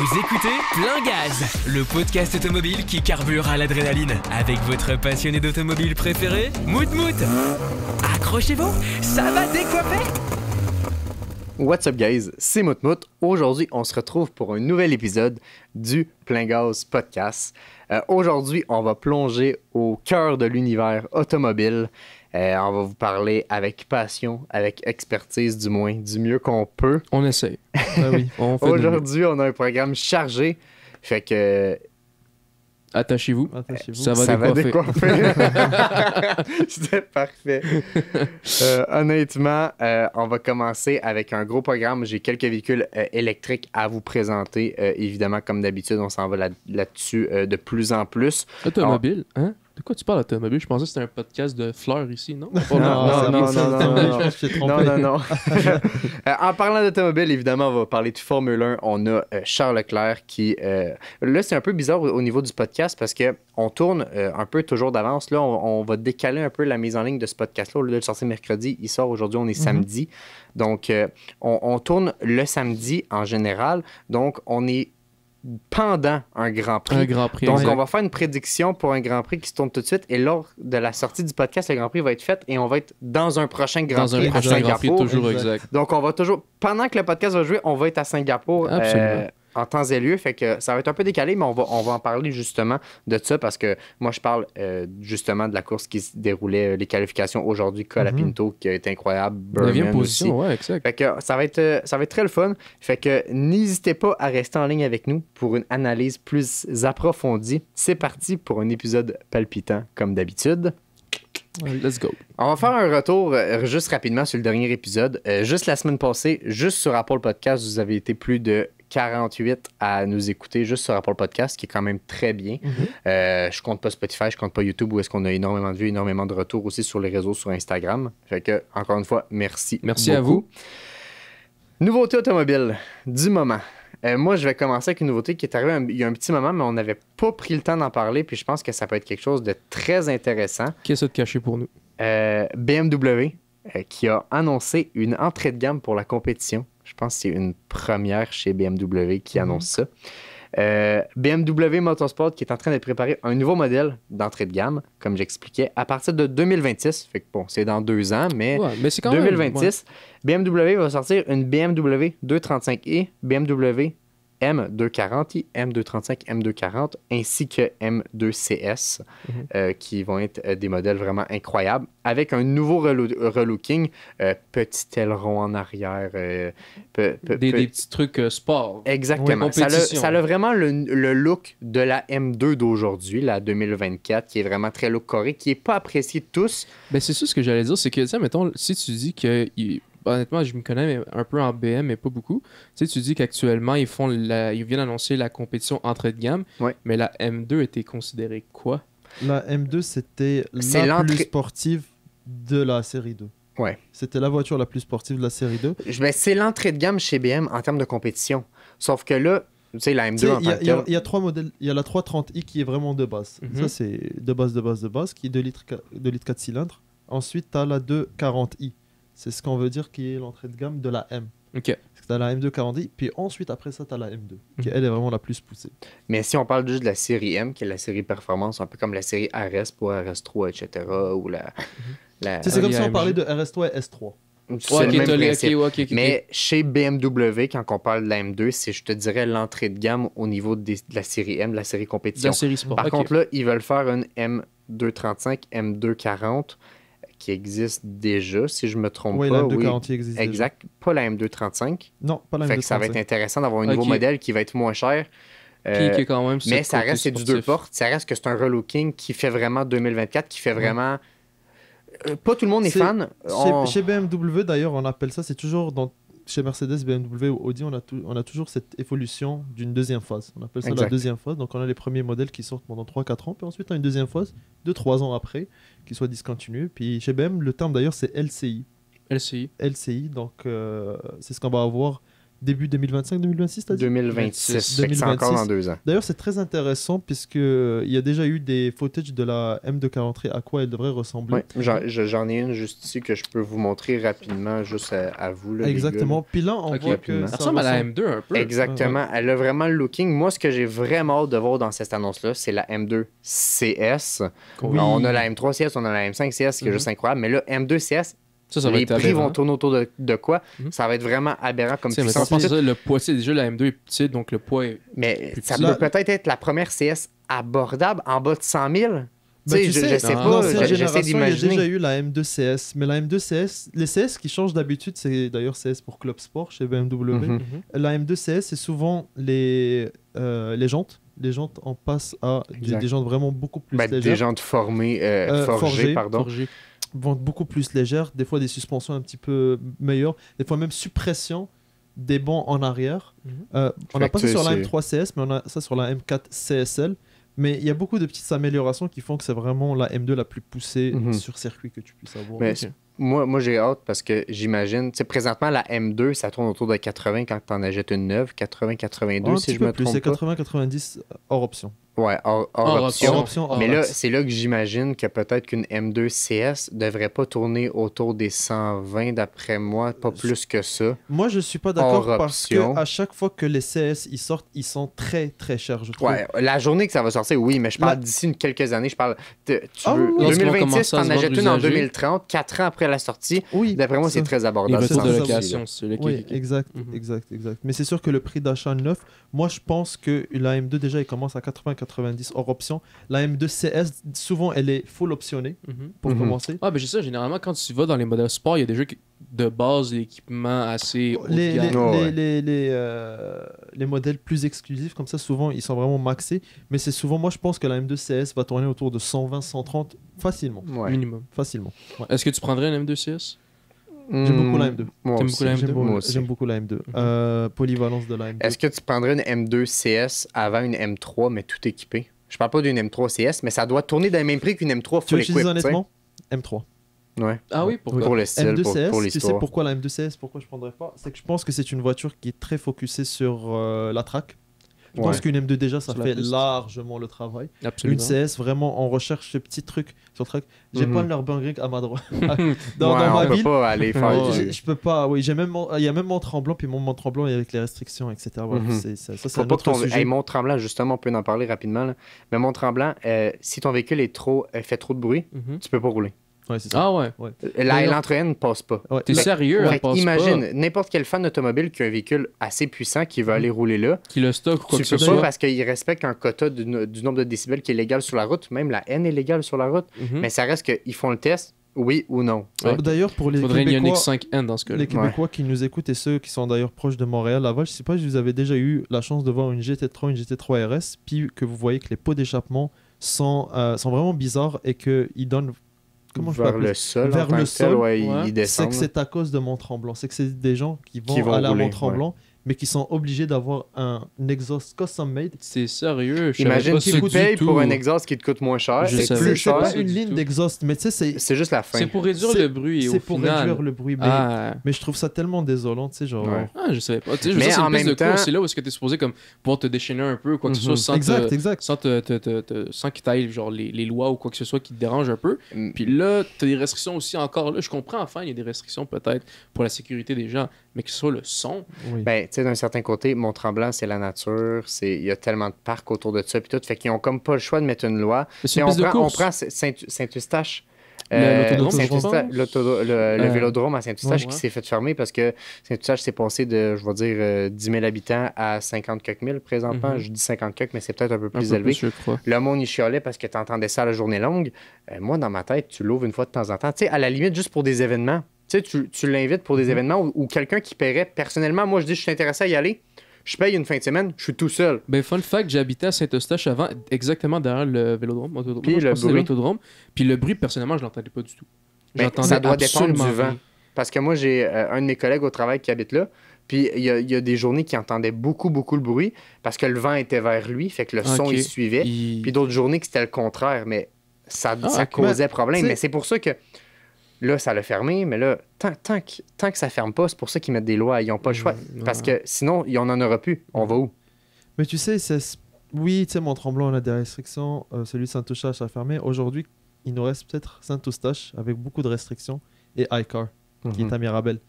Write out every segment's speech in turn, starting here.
Vous écoutez Plein Gaz, le podcast automobile qui carbure à l'adrénaline. Avec votre passionné d'automobile préféré, Mout Mout. Accrochez-vous, ça va décoiffer. What's up guys, c'est Mout Mout. Aujourd'hui, on se retrouve pour un nouvel épisode du Plein Gaz podcast. Aujourd'hui, on va plonger au cœur de l'univers automobile. On va vous parler avec passion, avec expertise du moins, du mieux qu'on peut. On essaie. Ben oui, on fait Aujourd'hui, on a un programme chargé, fait que... Attachez-vous. Ça va décoiffer. C'était parfait. Honnêtement, on va commencer avec un gros programme. J'ai quelques véhicules électriques à vous présenter. Évidemment, comme d'habitude, on s'en va là-dessus de plus en plus. Automobile, hein? De quoi tu parles automobile? Je pensais que c'était un podcast de fleurs ici, non? Non. En parlant d'automobile, évidemment, on va parler de Formule 1. On a Charles Leclerc qui... Là, c'est un peu bizarre au niveau du podcast parce qu'on tourne un peu toujours d'avance. Là, on va décaler un peu la mise en ligne de ce podcast-là. Au lieu de le sortir mercredi, il sort aujourd'hui, on est samedi. Donc, on tourne le samedi en général. Donc, on est pendant un Grand Prix. Donc, on va faire une prédiction pour un Grand Prix qui se tourne tout de suite. Et lors de la sortie du podcast, le Grand Prix va être fait et on va être dans un prochain Grand Prix à Singapour. Toujours exact. Donc, on va toujours... Pendant que le podcast va jouer, on va être à Singapour en temps et lieu. Fait que ça va être un peu décalé, mais on va en parler justement de ça parce que moi, je parle justement de la course qui se déroulait, les qualifications aujourd'hui, Colapinto, qui a été incroyable. 9e position, ouais, exact. Fait que ça va être très le fun. Fait que n'hésitez pas à rester en ligne avec nous pour une analyse plus approfondie. C'est parti pour un épisode palpitant, comme d'habitude. Let's go. On va faire un retour juste rapidement sur le dernier épisode. Juste la semaine passée, juste sur Apple Podcast, vous avez été plus de 48 à nous écouter juste sur Apple Podcast, qui est quand même très bien. Je compte pas Spotify, je compte pas YouTube, où est-ce qu'on a énormément de vues, énormément de retours aussi sur les réseaux, sur Instagram. Fait que, encore une fois, merci beaucoup. À vous. Nouveauté automobile du moment. Moi, je vais commencer avec une nouveauté qui est arrivée il y a un petit moment, mais on n'avait pas pris le temps d'en parler, puis je pense que ça peut être quelque chose de très intéressant. Qu'est-ce que ça de caché pour nous? BMW qui a annoncé une entrée de gamme pour la compétition. Je pense que c'est une première chez BMW qui annonce ça. BMW Motorsport qui est en train de préparer un nouveau modèle d'entrée de gamme, comme j'expliquais, à partir de 2026. Fait que bon, c'est dans 2 ans, mais c'est quand 2026, BMW va sortir une BMW 235i, BMW M240i, M235, M240, ainsi que M2CS, qui vont être des modèles vraiment incroyables, avec un nouveau relooking, petit aileron en arrière. Des petits trucs sport. Exactement. Ça a vraiment le look de la M2 d'aujourd'hui, la 2024, qui est vraiment très look carré, qui n'est pas apprécié de tous. Ben, c'est ça ce que j'allais dire, c'est que, tu sais, mettons, si tu dis que... Honnêtement, je me connais un peu en BM, mais pas beaucoup. Tu sais, tu dis qu'actuellement, ils viennent annoncer la compétition entrée de gamme, mais la M2 était considérée quoi? La M2, c'était la plus sportive de la série 2. Ouais. C'était la voiture la plus sportive de la série 2. Ben, c'est l'entrée de gamme chez BM en termes de compétition. Sauf que là, tu sais, la M2 il y a 3 modèles. Il y a la 330i qui est vraiment de base. Ça, c'est de base, qui est 2 litres 4 cylindres. Ensuite, tu as la 240i. C'est ce qu'on veut dire qui est l'entrée de gamme de la M. OK. Tu as la M240i, puis ensuite, après ça, tu as la M2, qui elle est vraiment la plus poussée. Mais si on parle juste de la série M, qui est la série performance, un peu comme la série RS pour RS3, etc., ou c'est comme si on parlait de RS3 et S3. C'est le même principe. Mais chez BMW, quand on parle de la M2, c'est, je te dirais, l'entrée de gamme au niveau de la série M, de la série compétition. La série sport. Par contre, là, ils veulent faire une M235, M240, qui existe déjà, si je me trompe pas. La M240 existe exact. Déjà. Pas la M235. Non, pas la M235. Fait que ça va être intéressant d'avoir un nouveau modèle qui va être moins cher. Qui est quand même mais ça reste, c'est du 2 portes. Ça reste que c'est un relooking qui fait vraiment 2024, qui fait vraiment... pas tout le monde est fan. Chez BMW, d'ailleurs, on appelle ça, c'est toujours chez Mercedes, BMW ou Audi, on a toujours cette évolution d'une deuxième phase. On appelle ça la deuxième phase. Donc, on a les premiers modèles qui sortent pendant 3-4 ans, puis ensuite, on a une deuxième phase, 2-3 ans après, qui soit discontinue. Puis chez BMW, le terme d'ailleurs, c'est LCI. LCI, donc c'est ce qu'on va avoir début 2025-2026, t'as dit 2026, fait que c'est encore dans 2 ans. D'ailleurs, c'est très intéressant puisque il y a déjà eu des footage de la M243, à quoi elle devrait ressembler. Ouais, j'en ai une juste ici que je peux vous montrer rapidement, juste à vous. Là, exactement. Puis là, on voit que ça ressemble à la M2 un peu. Exactement. Ouais. Elle a vraiment le looking. Moi, ce que j'ai vraiment hâte de voir dans cette annonce-là, c'est la M2 CS. Oui. On a la M3 CS, on a la M5 CS, qui est juste incroyable. Mais là, M2 CS, ça les prix vont tourner autour de quoi? Ça va être vraiment aberrant comme puissance. Le poids, déjà la M2 est petite, donc le poids est mais ça peut peut-être être la première CS abordable en bas de 100 000. Je sais pas, j'essaie d'imaginer. Il y a déjà eu la M2 CS, mais la M2 CS, les CS qui changent d'habitude, c'est d'ailleurs CS pour Club Sport chez BMW. La M2 CS, c'est souvent les jantes. Les jantes, on passe à des jantes vraiment beaucoup plus légères. Des jantes forgées, vont être beaucoup plus légères, des fois des suspensions un petit peu meilleures, des fois même suppression des bancs en arrière. On a pas ça sur la M3 CS, mais on a ça sur la M4 CSL. Mais il y a beaucoup de petites améliorations qui font que c'est vraiment la M2 la plus poussée sur circuit que tu puisses avoir. Mais moi, j'ai hâte parce que j'imagine, présentement, la M2, ça tourne autour de 80 quand tu en achètes une neuve, 80-82 si je me trompe pas. C'est 80-90 hors option. Ouais, hors option. Mais là, c'est là que j'imagine que peut-être qu'une M2 CS devrait pas tourner autour des 120 d'après moi, pas plus que ça. Moi, je suis pas d'accord parce que à chaque fois que les CS ils sortent, ils sont très très chers, je trouve. Ouais, la journée que ça va sortir, oui, mais je parle d'ici quelques années. Je parle. Tu veux 2026, t'en achètes une en 2030, 4 ans après la sortie. Oui, d'après moi, c'est très abordable. Les retours de location, oui, exact. Mais c'est sûr que le prix d'achat neuf, moi, je pense que la M2 déjà, il commence à 80-90 hors option. La M2 CS, souvent, elle est full optionnée pour commencer. Ah, ben j'ai ça. Généralement, quand tu vas dans les modèles sport, il y a des jeux de base, d'équipement assez haut de gamme. Les modèles plus exclusifs, comme ça, souvent, ils sont vraiment maxés. Mais c'est souvent, moi, je pense que la M2 CS va tourner autour de 120-130 facilement. Ouais. Minimum. Facilement. Ouais. Est-ce que tu prendrais une M2 CS? J'aime beaucoup la M2. J'aime beaucoup la M2. Polyvalence de la M2. Est-ce que tu prendrais une M2 CS avant une M3, mais tout équipé? Je parle pas d'une M3 CS, mais ça doit tourner dans le même prix qu'une M3 full equip. Honnêtement, M3. Ouais. Ah oui, pour le style, M2CS, pour l'histoire. Tu sais pourquoi la M2 CS, pourquoi je prendrais pas? C'est que je pense que c'est une voiture qui est très focusée sur la track. Je pense qu'une M2 déjà, ça fait largement le travail. Absolument. Une CS, vraiment, on recherche ce petit truc sur track. J'ai pas le Nürburgring à ma droite. dans ma ville. On peut pas aller faire. Je peux pas. Oui, il y a même Mont-Tremblant, puis Mont-Tremblant avec les restrictions, etc. Ça, c'est un autre sujet. Mont-Tremblant, justement, on peut en parler rapidement. Là. Mais Mont-Tremblant, si ton véhicule fait trop de bruit, tu peux pas rouler. Ouais, c'est ça. Ah ouais. L'entraîne ne passe pas. Ouais. T'es sérieux? Imagine, n'importe quel fan automobile qui a un véhicule assez puissant qui veut aller rouler là. Qui le stocke ou quoi que ce soit. Tu peux pas parce qu'il respecte un quota du nombre de décibels qui est légal sur la route. Même la N est légale sur la route. Mais ça reste qu'ils font le test, oui ou non. D'ailleurs, pour les Faudrait Québécois, une X5N dans ce cas-là. Les Québécois qui nous écoutent et ceux qui sont d'ailleurs proches de Montréal, Laval, je sais pas si vous avez déjà eu la chance de voir une GT3, une GT3 RS, puis que vous voyez que les pots d'échappement sont vraiment bizarres et qu'ils donnent vers le sol, ils descendent. C'est que c'est à cause de Mont-Tremblant. C'est que c'est des gens qui vont aller à Mont-Tremblant, mais qui sont obligés d'avoir un exhaust custom made. C'est sérieux. Imagine qui tu payes pour un exhaust qui te coûte moins cher. C'est plus cher. C'est pas une ligne d'exhaust, mais tu sais, c'est juste la fin. C'est pour réduire le bruit. C'est pour réduire le bruit, mais je trouve ça tellement désolant, tu sais, genre. Ah, je savais pas. Mais en même temps, c'est là où est-ce que t'es supposé comme pouvoir te déchaîner un peu, quoi que ce soit, sans qu'il t'aille genre les lois ou quoi que ce soit qui te dérange un peu. Puis là, t'as des restrictions aussi encore là. Je comprends, enfin, il y a des restrictions peut-être pour la sécurité des gens, mais que ce soit le son. Ben, tu sais, d'un certain côté, Mont-Tremblant, c'est la nature, il y a tellement de parcs autour de ça, puis tout, fait qu'ils ont comme pas le choix de mettre une loi. Mais on prend Saint-Eustache. Le vélodrome à Saint-Eustache qui s'est fait fermer parce que Saint-Eustache s'est passé de, je vais dire, 10 000 habitants à 50 quelques mille présentement. Je dis 50 quelques, mais c'est peut-être un peu plus élevé. Le monde y chialait parce que tu entendais ça à la journée longue. Moi, dans ma tête, tu l'ouvres une fois de temps en temps. Tu sais, à la limite, juste pour des événements. Tu sais, tu l'invites pour des événements ou quelqu'un qui paierait personnellement. Moi, je dis, je suis intéressé à y aller. Je paye une fin de semaine, je suis tout seul. Ben, fun fact, j'habitais à Saint-Eustache avant, exactement derrière le vélodrome. Puis le bruit. Puis le bruit, personnellement, je l'entendais pas du tout. Ça doit dépendre du vent. Parce que moi, j'ai un de mes collègues au travail qui habite là. Puis il y a des journées qui entendaient beaucoup le bruit parce que le vent était vers lui, fait que le son, il suivait. Puis d'autres journées que c'était le contraire, mais ça causait problème. Mais c'est pour ça que Là, ça l'a fermé, mais là, tant que ça ferme pas, c'est pour ça qu'ils mettent des lois. Ils n'ont pas le choix. Parce que sinon, il n'y en aura plus. On va où? Mais tu sais, oui, tu sais, Mont-Tremblant, on a des restrictions. Celui de Saint-Eustache a fermé. Aujourd'hui, il nous reste peut-être Saint-Eustache avec beaucoup de restrictions et iCar, qui est à Mirabel.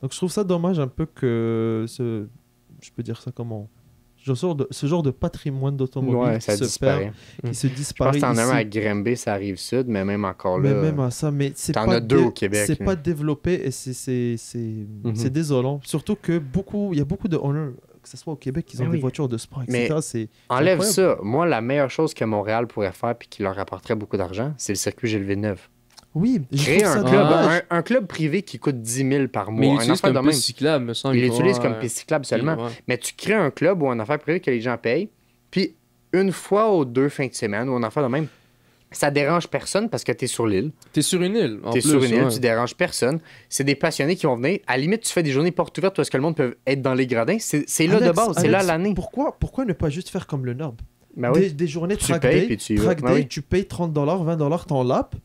Donc, je trouve ça dommage un peu que je peux dire ça comment? Ce genre de patrimoine d'automobile qui se perd, qui se disparaît. Je pense que t'en as un à Granby, ça arrive sud, mais même encore là. Mais même à ça, mais c'est t'en pas as deux au Québec. C'est pas développé et c'est désolant. Surtout que il y a beaucoup de owners, que ce soit au Québec, qui ont des voitures de sport, etc. Mais enlève ça. Moi, la meilleure chose que Montréal pourrait faire puis qui leur rapporterait beaucoup d'argent, c'est le circuit Gilles Villeneuve. Oui, créer un club privé qui coûte 10 000 par mois. Mais il l'utilise comme piste cyclable, me semble. Il l'utilise comme piste cyclable seulement. Mais tu crées un club ou une affaire privée que les gens payent, puis une fois aux 2 fins de semaine ou une affaire de même, ça dérange personne parce que tu es sur l'île. Tu es sur une île. Tu es sur une île, tu déranges personne. C'est des passionnés qui vont venir. À la limite, tu fais des journées portes ouvertes où est-ce que le monde peut être dans les gradins. C'est là de base, c'est là l'année. Pourquoi ne pas juste faire comme le Nord? Ben oui. Des journées track day, tu payes $30, $20 ton lap.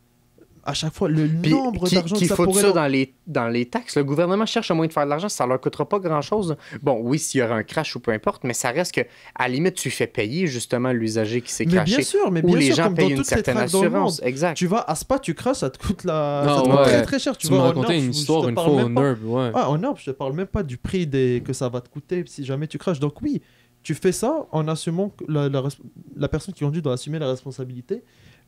À chaque fois, le nombre d'argent que ça pourrait... Qu'il faut ça dans les taxes. Le gouvernement cherche un moyen de faire de l'argent, ça leur coûtera pas grand-chose. Bon, oui, s'il y aura un crash ou peu importe, mais ça reste que, à la limite, tu fais payer justement l'usager qui s'est crashé. Mais bien sûr, les gens payent une certaine assurance. Exact. Tu vas à Spa, tu crashes, ça te coûte très très cher. Tu m'as raconté une histoire une fois au NURB. Au NURB, je te parle même pas du prix que ça va te coûter si jamais tu crashes. Donc oui, tu fais ça en assumant que la personne qui conduit doit assumer la responsabilité.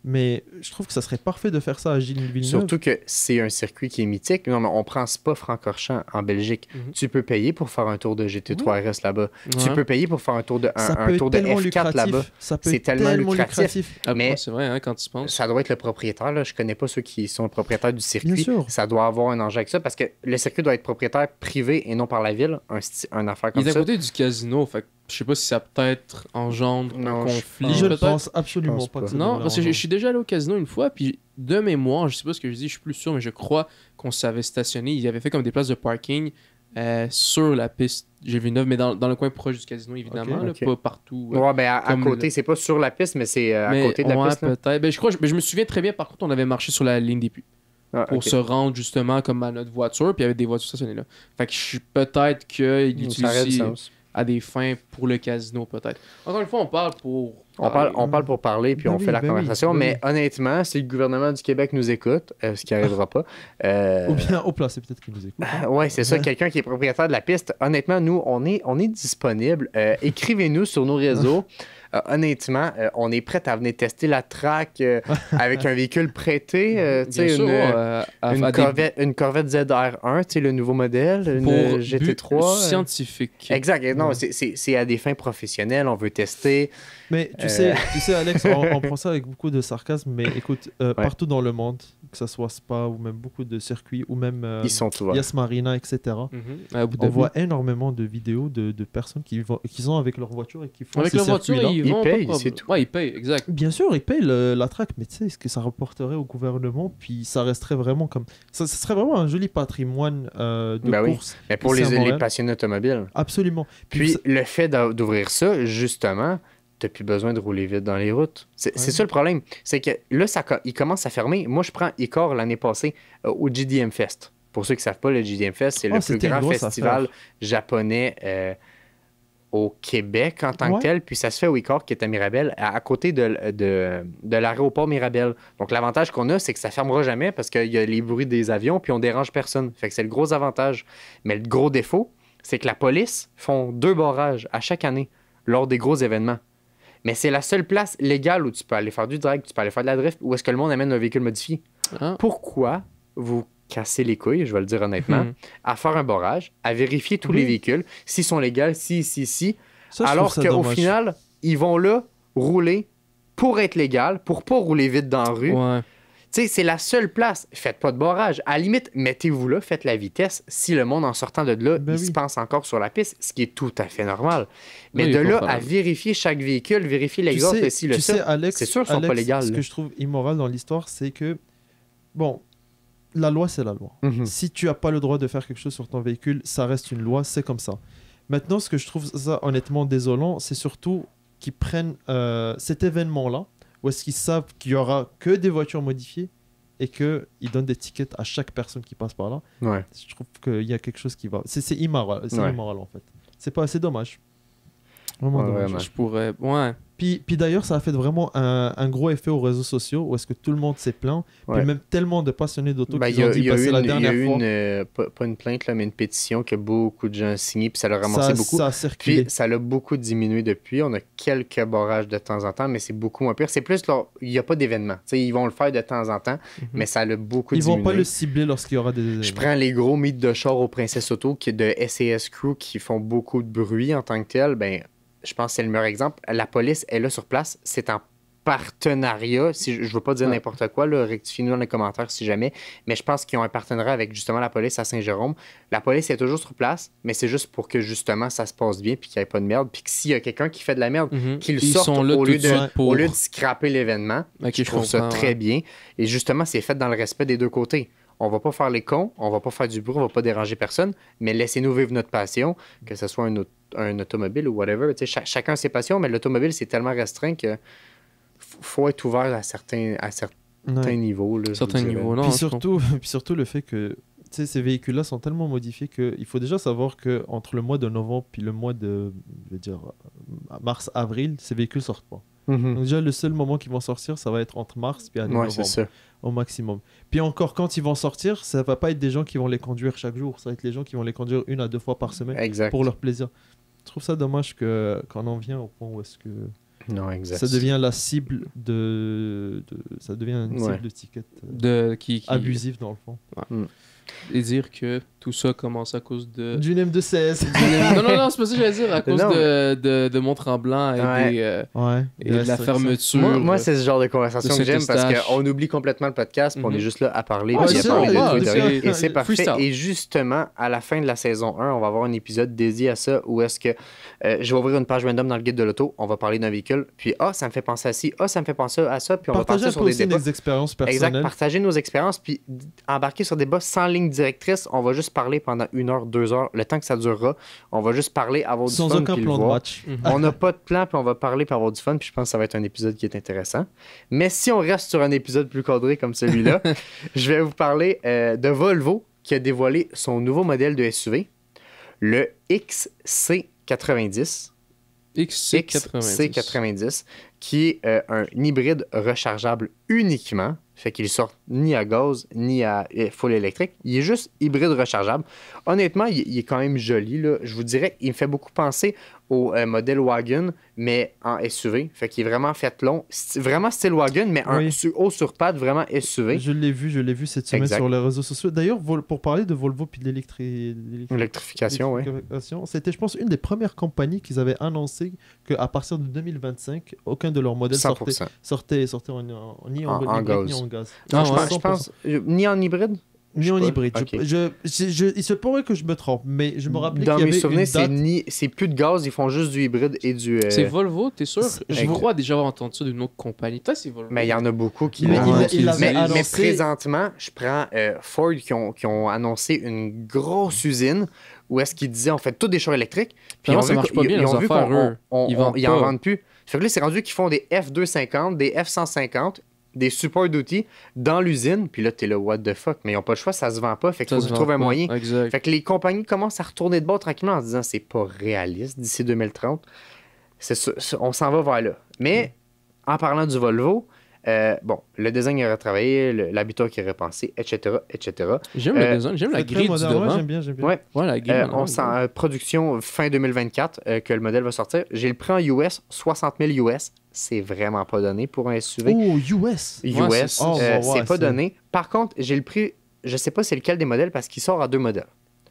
Mais je trouve que ça serait parfait de faire ça à Gilles Villeneuve. Surtout que c'est un circuit qui est mythique. Non, mais on prend Spa-Francorchamps en Belgique. Tu peux payer pour faire un tour de GT3 RS là-bas. Tu peux payer pour faire un tour de F4 là-bas. C'est tellement lucratif. Mais c'est vrai, quand tu penses. Ça doit être le propriétaire. Là. Je connais pas ceux qui sont propriétaires du circuit. Ça doit avoir un enjeu avec ça parce que le circuit doit être propriétaire privé et non par la ville. Un affaire comme ça. Il est à côté du casino, fait je sais pas si ça peut-être engendre un conflit. Je ne pense absolument pas que ça. Non, parce que je suis déjà allé au casino une fois, puis de mémoire, je sais pas ce que je dis, je suis plus sûr, mais je crois qu'on s'avait stationné. Ils avaient fait comme des places de parking sur la piste Gilles Villeneuve, mais dans le coin proche du casino, évidemment, là, pas partout. Ouais, ben à côté, c'est pas sur la piste, mais c'est à côté de la piste. Peut-être. Ben, je me souviens très bien, par contre, on avait marché sur la ligne des puits. Pour se rendre justement comme à notre voiture, puis il y avait des voitures stationnées là. Fait que je suis peut-être qu'ils utilisent à des fins pour le casino, peut-être. Encore une fois, on parle pour... On parle pour parler, puis on fait la conversation, mais honnêtement, si le gouvernement du Québec nous écoute, ce qui n'arrivera pas... Ou bien au place, c'est peut-être qu'il nous écoute. Oui, c'est ça, quelqu'un qui est propriétaire de la piste. Honnêtement, nous, on est disponible. Écrivez-nous sur nos réseaux. Honnêtement, on est prêt à venir tester la track avec un véhicule prêté. Une Corvette ZR1, le nouveau modèle, une GT3. Scientifique. Exact. Non, c'est à des fins professionnelles. On veut tester. Mais tu sais, Alex, on prend ça avec beaucoup de sarcasme, mais écoute, partout dans le monde, que ce soit Spa ou même beaucoup de circuits, ou même ils sont ouverts. Yas Marina, etc., on voit énormément de vidéos de personnes qui sont avec leur voiture et qui font avec ces leur voiture, ils payent, c'est tout. Ouais, ils payent, exact. Bien sûr, ils payent la track, mais tu sais, ce que ça rapporterait au gouvernement, puis ça resterait vraiment comme... Ça serait vraiment un joli patrimoine de course. Oui. Mais pour les passionnés automobiles. Absolument. Puis le fait d'ouvrir ça, justement... T'as plus besoin de rouler vite dans les routes. C'est ça le problème. C'est que là, il commence à fermer. Moi, je prends Icor l'année passée au GDM Fest. Pour ceux qui ne savent pas, le GDM Fest, c'est le plus grand festival japonais au Québec en tant que tel. Puis ça se fait au Icor, qui est à Mirabel, à côté de l'aéroport Mirabel. Donc l'avantage qu'on a, c'est que ça ne fermera jamais parce qu'il y a les bruits des avions puis on dérange personne. Fait que c'est le gros avantage. Mais le gros défaut, c'est que la police font 2 barrages à chaque année lors des gros événements. Mais c'est la seule place légale où tu peux aller faire du drag, tu peux aller faire de la drift, où est-ce que le monde amène un véhicule modifié. Pourquoi vous cassez les couilles, je vais le dire honnêtement, à faire un barrage, à vérifier tous les véhicules, s'ils sont légaux, alors qu'au final, ils vont là rouler pour être légal, pour pas rouler vite dans la rue. Ouais. Tu sais, c'est la seule place. Faites pas de barrage. À la limite, mettez-vous là, faites la vitesse. Si le monde, en sortant de là, il se pense encore sur la piste, ce qui est tout à fait normal. Mais de là à vérifier chaque véhicule, vérifier l'exhaust, c'est sûr, qu'ils sont pas légaux. Ce que je trouve immoral dans l'histoire, c'est que, bon, la loi, c'est la loi. Si tu n'as pas le droit de faire quelque chose sur ton véhicule, ça reste une loi, c'est comme ça. Maintenant, ce que je trouve ça honnêtement désolant, c'est surtout qu'ils prennent cet événement-là, où est-ce qu'ils savent qu'il n'y aura que des voitures modifiées et qu'ils donnent des tickets à chaque personne qui passe par là, je trouve qu'il y a quelque chose qui va. C'est immoral, immoral en fait. C'est dommage. Vraiment dommage. Je pourrais. Ouais. Puis d'ailleurs, ça a fait vraiment un gros effet aux réseaux sociaux où est-ce que tout le monde s'est plaint. Puis même tellement de passionnés d'auto qui ont dit passer la dernière fois. Il y a eu pas une plainte, là, mais une pétition que beaucoup de gens ont signé. Puis ça l'a ramassé beaucoup. Ça a circulé. Puis ça l'a beaucoup diminué depuis. On a quelques barrages de temps en temps, mais c'est beaucoup moins pire. C'est plus, il n'y a pas d'événement. Ils vont le faire de temps en temps, mais ça l'a beaucoup diminué. Ils vont pas le cibler lorsqu'il y aura des événements. Je prends les gros mythes de char au Princesse Auto de SAS Crew qui font beaucoup de bruit en tant que tel. Ben, je pense que c'est le meilleur exemple. La police est là sur place. C'est en partenariat. Je ne veux pas dire n'importe quoi. Rectifiez-nous dans les commentaires si jamais. Mais je pense qu'ils ont un partenariat avec justement la police à Saint-Jérôme. La police est toujours sur place, mais c'est juste pour que justement ça se passe bien puis qu'il n'y ait pas de merde. Puis que s'il y a quelqu'un qui fait de la merde, qu'il sorte au lieu de scraper l'événement. Je trouve ça très bien. Et justement, c'est fait dans le respect des deux côtés. On va pas faire les cons, on va pas faire du bruit, on va pas déranger personne, mais laissez-nous vivre notre passion, que ce soit un automobile ou whatever. Chacun ses passions, mais l'automobile, c'est tellement restreint que faut être ouvert à certains niveaux. Là, certains niveaux, non. Puis surtout le fait que ces véhicules-là sont tellement modifiés qu'il faut déjà savoir qu'entre le mois de novembre puis le mois de mars-avril, ces véhicules sortent pas. Donc déjà, le seul moment qu'ils vont sortir, ça va être entre mars et novembre, au maximum. Puis encore, quand ils vont sortir, ça va pas être des gens qui vont les conduire chaque jour. Ça va être les gens qui vont les conduire 1 à 2 fois par semaine pour leur plaisir. Je trouve ça dommage qu'on en vient au point où est-ce que ça devient la cible ça devient une cible de tickets qui abusif dans le fond. Et dire que tout ça commence à cause de... D'une M216. non, c'est pas ça que j'allais dire. À cause de Mont-Tremblant et de la fermeture. Moi, c'est ce genre de conversation que j'aime parce qu'on oublie complètement le podcast puis on est juste là à parler. Et c'est parfait. Et justement, à la fin de la saison 1, on va avoir un épisode dédié à ça où est-ce que je vais ouvrir une page random dans le guide de l'auto, on va parler d'un véhicule, puis ça me fait penser à ci, ça me fait penser à ça, puis on va partir sur des débats. Nos expériences personnelles. Exact, partager nos expériences, puis embarquer sur des débats sans ligne directrice. On va juste parler pendant 1 heure, 2 heures, le temps que ça durera. On va juste parler, avoir du fun. Sans aucun plan de match. On n'a pas de plan, puis on va parler, puis avoir du fun, puis je pense que ça va être un épisode qui est intéressant. Mais si on reste sur un épisode plus cadré comme celui-là, je vais vous parler de Volvo qui a dévoilé son nouveau modèle de SUV, le XC90. XC90, qui est un hybride rechargeable uniquement. Fait qu'il sort ni à gaz, ni à full électrique. Il est juste hybride rechargeable. Honnêtement, il est quand même joli, là. Je vous dirais, il me fait beaucoup penser au modèle Wagon, mais en SUV. Fait qu'il est vraiment fait long. Vraiment style Wagon, mais un haut sur pattes, vraiment SUV. Je l'ai vu cette semaine sur les réseaux sociaux. D'ailleurs, pour parler de Volvo et de l'électrification, c'était, je pense, une des premières compagnies qui avaient annoncé qu'à partir de 2025, aucun de leurs modèles sortait ni en gaz. Je pense ni en hybride. Ni en hybride. Okay. Il se pourrait que je me trompe, mais je me rappelais dans qu'il y avait mes souvenirs, c'est plus de gaz, ils font juste du hybride et du... C'est Volvo, t'es sûr? Je crois déjà avoir entendu ça d'une autre compagnie. Toi, c'est Volvo. Mais il y en a beaucoup qui l'ont mais présentement, je prends Ford qui ont annoncé une grosse usine où est-ce qu'ils disaient on fait tous des chars électriques. Puis ça marche pas bien, ils ont vu ils en vendent plus. Fait que là, c'est rendu qu'ils font des F250, des F150, des supports d'outils dans l'usine, puis là, t'es là, what the fuck, mais ils n'ont pas le choix, ça se vend pas, fait qu'il faut qu'ils trouvent un moyen. Exact. Fait que les compagnies commencent à retourner de bord tranquillement en se disant, c'est pas réaliste d'ici 2030. On s'en va vers là. Mais, en parlant du Volvo, le design est retravaillé, l'habitat qui est repensé, etc., etc. J'aime le design, j'aime la grille du devant. J'aime bien. Ouais, la grille. On sent production fin 2024 que le modèle va sortir. J'ai le prix en US, 60 000 US. C'est vraiment pas donné pour un SUV. Oh, US! C'est pas donné. Par contre, j'ai le prix, je sais pas c'est lequel des modèles parce qu'il sort à 2 modèles.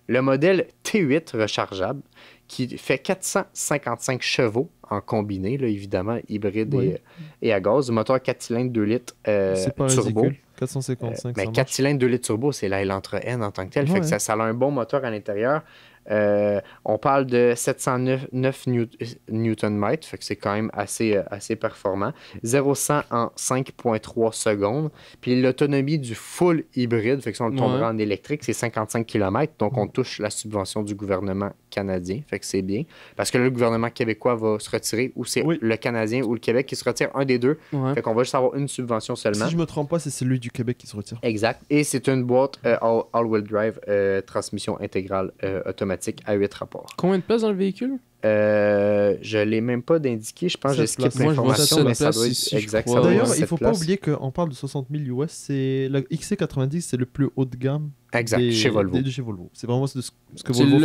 Le modèle T8 rechargeable qui fait 455 chevaux en combiné, là, évidemment, hybride et à gaz. Moteur 4 cylindres 2 litres turbo. Ridicule. 455, mais 4 cylindres 2 litres turbo, c'est la Elantra N en tant que tel. Fait que ça a un bon moteur à l'intérieur. On parle de 709 Nm, fait que c'est quand même assez performant. 0-100 en 5,3 secondes. Puis l'autonomie du full hybride, fait que si on le tombera en électrique, c'est 55 km. Donc on touche la subvention du gouvernement canadien, fait que c'est bien. Parce que là, le gouvernement québécois va se retirer, ou c'est le Canadien ou le Québec qui se retire, un des deux. Fait qu'on va juste avoir une subvention seulement. Si je me trompe pas, c'est celui du Québec qui se retire. Exact. Et c'est une boîte all-wheel drive, transmission intégrale automatique à 8 rapports. Combien de places dans le véhicule? Je l'ai même pas d'indiqué. Je pense que j'ai skip l'information, mais ça doit être exact. D'ailleurs, il faut pas oublier qu'on parle de 60 000 US. C'est la XC90, c'est le plus haut de gamme. Exact, chez Volvo. Chez Volvo. C'est vraiment ce que Volvo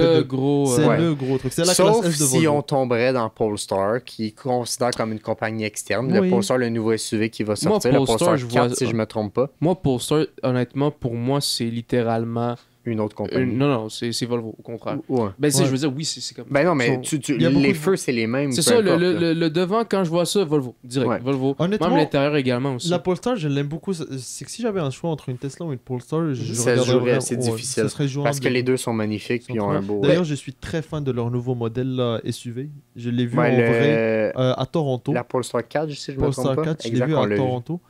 fait. C'est le gros truc. C'est la Sauf classe S de Volvo. si on tomberait dans Polestar, qui considère comme une compagnie externe. Le Polestar, le nouveau SUV qui va sortir. Le Polestar 4, si je me trompe pas. Moi, Polestar, honnêtement, pour moi, c'est littéralement... une autre compagnie. Non, c'est Volvo, au contraire. Ben, je veux dire, oui, c'est comme... Ben non, mais les feux, c'est les mêmes. C'est ça, le devant, quand je vois ça, Volvo, direct, Volvo. Honnêtement, même l'intérieur également aussi. La Polestar, je l'aime beaucoup. C'est que si j'avais un choix entre une Tesla ou une Polestar, ça se jouerait assez difficile. Ça serait parce que les deux sont magnifiques puis ont un beau... D'ailleurs, je suis très fan de leur nouveau modèle là, SUV. Je l'ai vu en vrai à Toronto. La Polestar 4, si je me trompe pas. Polestar 4, je l'ai vu à Toronto.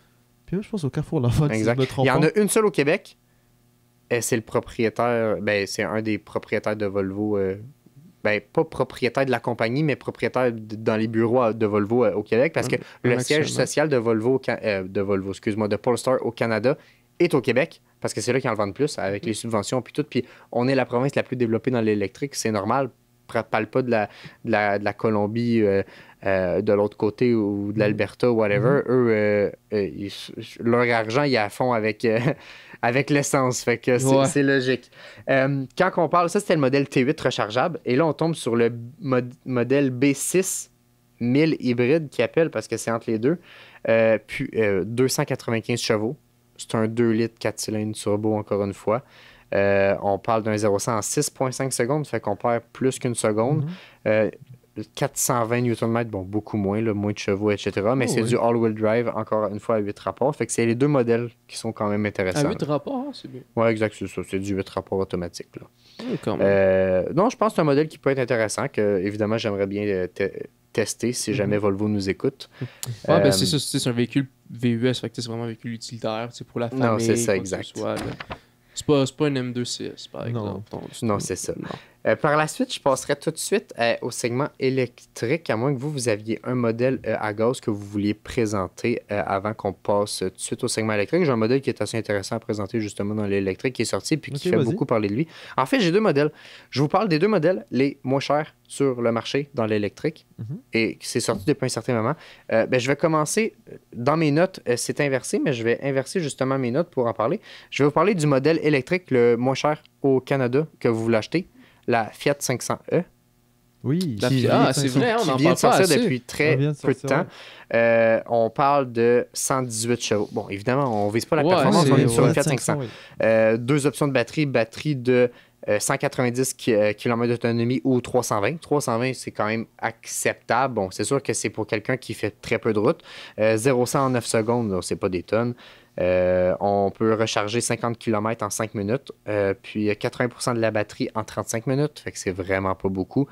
Puis même, je pense au Carrefour là-bas, si je me trompe pas. Il y en a une seule au Québec. C'est le propriétaire, c'est un des propriétaires de Volvo, pas propriétaire de la compagnie, mais propriétaire dans les bureaux de Volvo au Québec, parce que le siège social de de Polestar au Canada est au Québec, parce que c'est là qu'ils en vendent plus, avec les subventions puis tout, puis on est la province la plus développée dans l'électrique, c'est normal, parle pas de la Colombie de l'autre côté ou de l'Alberta, whatever. Eux, leur argent, il est à fond avec l'essence. Fait que c'est logique. Quand on parle, ça c'était le modèle T8 rechargeable. Et là, on tombe sur le modèle B6 1000 hybride qui appelle parce que c'est entre les deux. Puis 295 chevaux. C'est un 2 litres 4 cylindres turbo, encore une fois. On parle d'un 0-100 en 6,5 secondes, fait qu'on perd plus qu'une seconde. 420 Nm, bon, beaucoup moins, moins de chevaux, etc. Mais c'est du all-wheel drive, encore une fois, à 8 rapports. Fait que c'est les deux modèles qui sont quand même intéressants. À 8 rapports, c'est bien. Ouais, exact, c'est ça. C'est du 8 rapports automatique. Là. Quand même. Non, je pense que c'est un modèle qui peut être intéressant, que évidemment, j'aimerais bien tester si jamais Volvo nous écoute. C'est ça, c'est un véhicule VUS, fait que c'est vraiment un véhicule utilitaire, c'est pour la famille. Non, c'est ça, exact. C'est pas un M2 CS, par exemple. Non, c'est ça. Par la suite, je passerai tout de suite au segment électrique, à moins que vous aviez un modèle à gaz que vous vouliez présenter avant qu'on passe tout de suite au segment électrique. J'ai un modèle qui est assez intéressant à présenter justement dans l'électrique qui est sorti puis qui fait beaucoup parler de lui. En fait, j'ai deux modèles. Je vous parle des deux modèles les moins chers sur le marché dans l'électrique et qui s'est sorti depuis un certain moment. Je vais commencer dans mes notes. C'est inversé, mais je vais inverser justement mes notes pour en parler. Je vais vous parler du modèle électrique le moins cher au Canada que vous voulez acheter. La Fiat 500e. Oui, c'est vrai, on en vient de sortir pas depuis très peu de temps. On parle de 118 chevaux. Bon, évidemment, on ne vise pas la performance, on est sur une Fiat 500. Deux options de batterie de 190 km d'autonomie ou 320. 320, c'est quand même acceptable. Bon, c'est sûr que c'est pour quelqu'un qui fait très peu de route. 0-100 en 9 secondes, c'est pas des tonnes. On peut recharger 50 km en 5 minutes, puis 80% de la batterie en 35 minutes, fait que c'est vraiment pas beaucoup.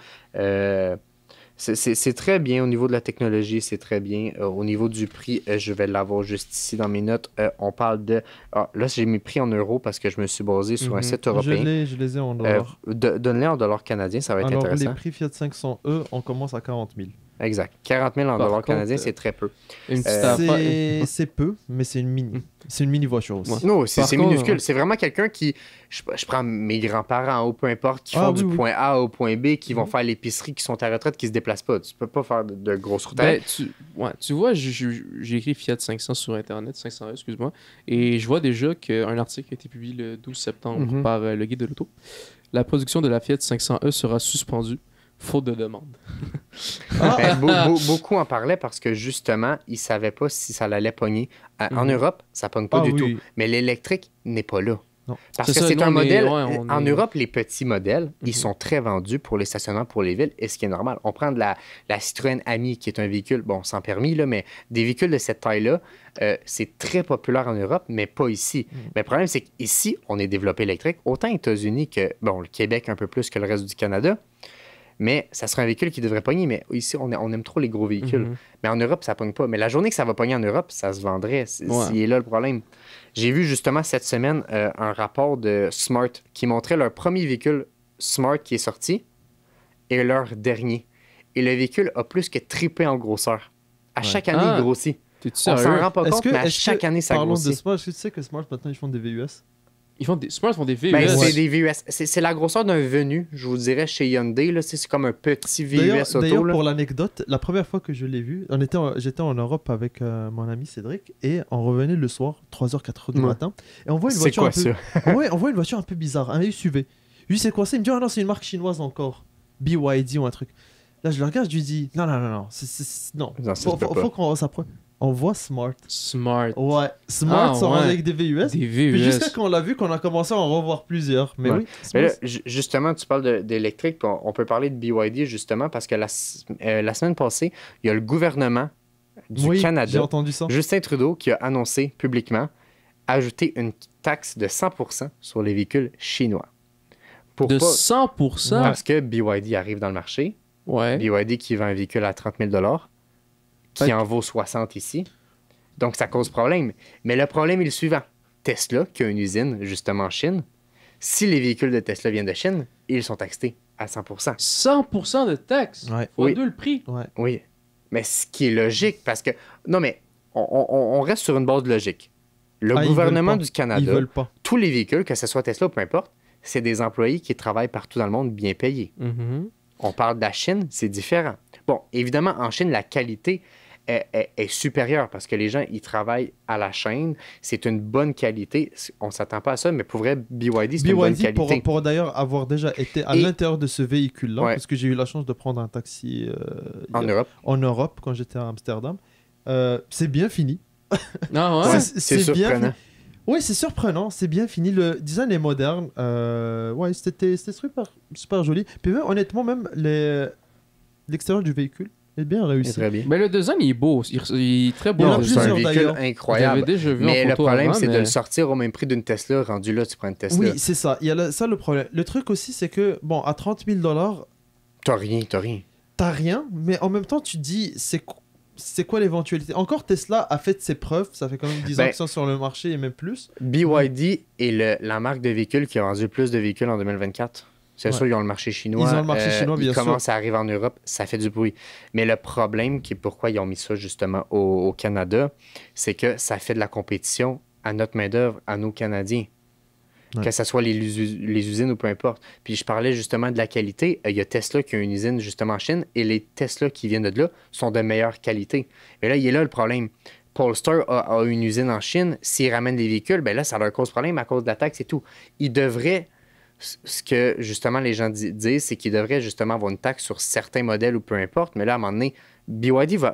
C'est très bien au niveau de la technologie, c'est très bien. Au niveau du prix, je vais l'avoir juste ici dans mes notes. On parle de... là, j'ai mis prix en euros parce que je me suis basé sur un site européen. Je les ai en dollars. Donne-les en dollars canadiens, ça va être intéressant. Alors, les prix Fiat 500e, on commence à 40 000. Exact. 40 000 en dollars canadiens, c'est très peu. C'est peu, mais c'est une mini. C'est une mini voiture aussi. Non, c'est minuscule. C'est vraiment quelqu'un qui... Je prends mes grands-parents, ou peu importe, qui font du point A au point B, qui vont faire l'épicerie, qui sont à retraite, qui se déplacent pas. Tu peux pas faire de grosses routes. Tu vois, j'ai écrit Fiat 500 sur Internet, 500, excuse-moi, et je vois déjà qu'un article a été publié le 12 septembre par le Guide de l'auto. La production de la Fiat 500e sera suspendue. Faute de demande. Beaucoup en parlaient parce que justement, ils ne savaient pas si ça allait pogner. En Europe, ça ne pogne pas du tout. Mais l'électrique n'est pas là. Non. Parce que c'est un modèle... En Europe, les petits modèles, ils sont très vendus pour les stationnements pour les villes, et ce qui est normal. On prend de la Citroën Ami, qui est un véhicule, bon, sans permis, là, mais des véhicules de cette taille-là, c'est très populaire en Europe, mais pas ici. Mais le problème, c'est qu'ici, on est développé électrique, autant aux États-Unis que, bon, le Québec un peu plus que le reste du Canada. Mais ça serait un véhicule qui devrait pogner. Mais ici, on aime trop les gros véhicules. Mais en Europe, ça pogne pas. Mais la journée que ça va pogner en Europe, ça se vendrait. C'est là le problème. J'ai vu justement cette semaine un rapport de Smart qui montrait leur premier véhicule Smart qui est sorti et leur dernier. Et le véhicule a plus que triplé en grosseur. À chaque année, il grossit. On s'en rend pas compte, mais à chaque année, ça grossit. Parlons de Smart, est-ce que tu sais que Smart, maintenant, ils font des VUS? Smart font des VUS. Ben, c'est des VUS. C'est la grosseur d'un Venu, je vous dirais, chez Hyundai. Là, c'est comme un petit VUS auto. D'ailleurs, pour l'anecdote, la première fois que je l'ai vu, j'étais en Europe avec mon ami Cédric et on revenait le soir, 3h, 4h du matin. Et on voit une voiture on voit une voiture un peu bizarre, un SUV. Lui, c'est quoi ça? Il me dit, ah non, c'est une marque chinoise encore. BYD ou un truc. Là, je le regarde, je lui dis, non. Non, faut qu'on s'approche. On voit Smart. Ouais, Smart sont avec des VUS. Puis jusqu'à qu'on l'a vu, qu'on a commencé à en revoir plusieurs. Mais oui. Mais là, justement, tu parles d'électrique, puis on peut parler de BYD justement, parce que la semaine passée, il y a le gouvernement du Canada, j'ai entendu ça. Justin Trudeau, qui a annoncé publiquement ajouter une taxe de 100% sur les véhicules chinois. 100%? Parce que BYD arrive dans le marché. Ouais. BYD qui vend un véhicule à 30 000 $, qui en vaut 60 ici. Donc, ça cause problème. Mais le problème est le suivant. Tesla, qui a une usine justement en Chine, si les véhicules de Tesla viennent de Chine, ils sont taxés à 100%. 100% de taxes? Ouais. Fois deux le prix? Ouais. Oui. Mais ce qui est logique, parce que... Non, mais on reste sur une base logique. Le gouvernement du Canada, tous les véhicules, que ce soit Tesla ou peu importe, c'est des employés qui travaillent partout dans le monde bien payés. On parle de la Chine, c'est différent. Bon, évidemment, en Chine, la qualité est supérieure parce que les gens, ils travaillent à la chaîne. C'est une bonne qualité. On ne s'attend pas à ça, mais pour vrai, BYD, c'est une bonne qualité. Pour d'ailleurs avoir déjà été à l'intérieur de ce véhicule-là, parce que j'ai eu la chance de prendre un taxi en Europe quand j'étais à Amsterdam, c'est bien fini. Ah ouais? C'est surprenant. Oui, c'est surprenant, c'est bien fini. Le design est moderne. Ouais, c'était super joli. Puis même, honnêtement, même l'extérieur du véhicule est bien réussi. Très bien. Mais le design, il est beau. Il est très beau. C'est un véhicule incroyable. Déjà vu mais en le photo problème, avant, c'est de le sortir au même prix d'une Tesla. Rendu là, tu prends une Tesla. Oui, c'est ça. Il y a ça le problème. Le truc aussi, c'est que, bon, à 30 000 $, t'as rien. T'as rien, mais en même temps, tu te dis, c'est quoi l'éventualité? Encore Tesla a fait ses preuves, ça fait quand même 10 ans qu'ils sont sur le marché et même plus. BYD est la marque de véhicules qui a vendu le plus de véhicules en 2024. C'est sûr, ils ont le marché chinois. Ils ont le marché chinois, bien sûr. Ils commencent à arriver en Europe, ça fait du bruit. Mais le problème, qui est pourquoi ils ont mis ça justement au Canada, c'est que ça fait de la compétition à notre main-d'œuvre, à nos Canadiens. Ouais. Que ce soit les usines ou peu importe. Puis je parlais justement de la qualité. Il y a Tesla qui a une usine justement en Chine et les Tesla qui viennent de là sont de meilleure qualité. Mais là, il est là le problème. Polestar a une usine en Chine. S'ils ramènent des véhicules, ben là, ça leur cause problème à cause de la taxe et tout. Ils devraient... Ce que justement les gens disent, c'est qu'ils devraient justement avoir une taxe sur certains modèles ou peu importe. Mais là, à un moment donné, BYD va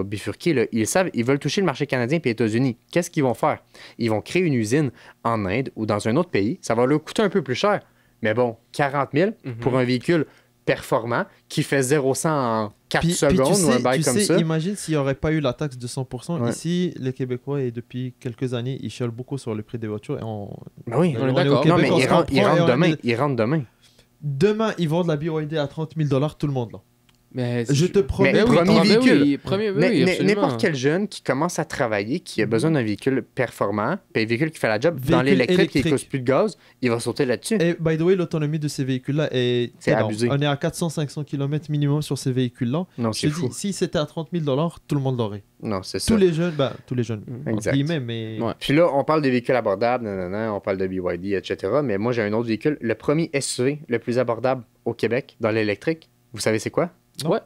bifurquer. Là. Ils veulent toucher le marché canadien et les États-Unis. Qu'est-ce qu'ils vont faire? Ils vont créer une usine en Inde ou dans un autre pays. Ça va leur coûter un peu plus cher. Mais bon, 40 000 pour un véhicule performant qui fait 0-100 en 4 secondes ou un bail comme ça. Imagine s'il n'y aurait pas eu la taxe de 100%. Ici, les Québécois, et depuis quelques années, ils chialent beaucoup sur le prix des voitures. Et oui, on est d'accord. Non, mais ils rentrent demain. Demain, ils vendent la BYD à 30 000 $, tout le monde là. Mais je te promets, n'importe quel jeune qui commence à travailler, qui a besoin d'un véhicule performant, puis un véhicule qui fait la job, dans l'électrique qui ne coûte plus de gaz, il va sauter là-dessus. Et by the way, l'autonomie de ces véhicules-là est abusé. On est à 400-500 km minimum sur ces véhicules-là. Non, c'est fou. Si c'était à 30 000 $, tout le monde l'aurait. Non, c'est ça. Tous les jeunes, exact. Mais... Ouais. Puis là, on parle des véhicules abordables, on parle de BYD, etc. Mais moi, j'ai un autre véhicule, le premier SUV le plus abordable au Québec dans l'électrique. Vous savez c'est quoi? Non. Ouais.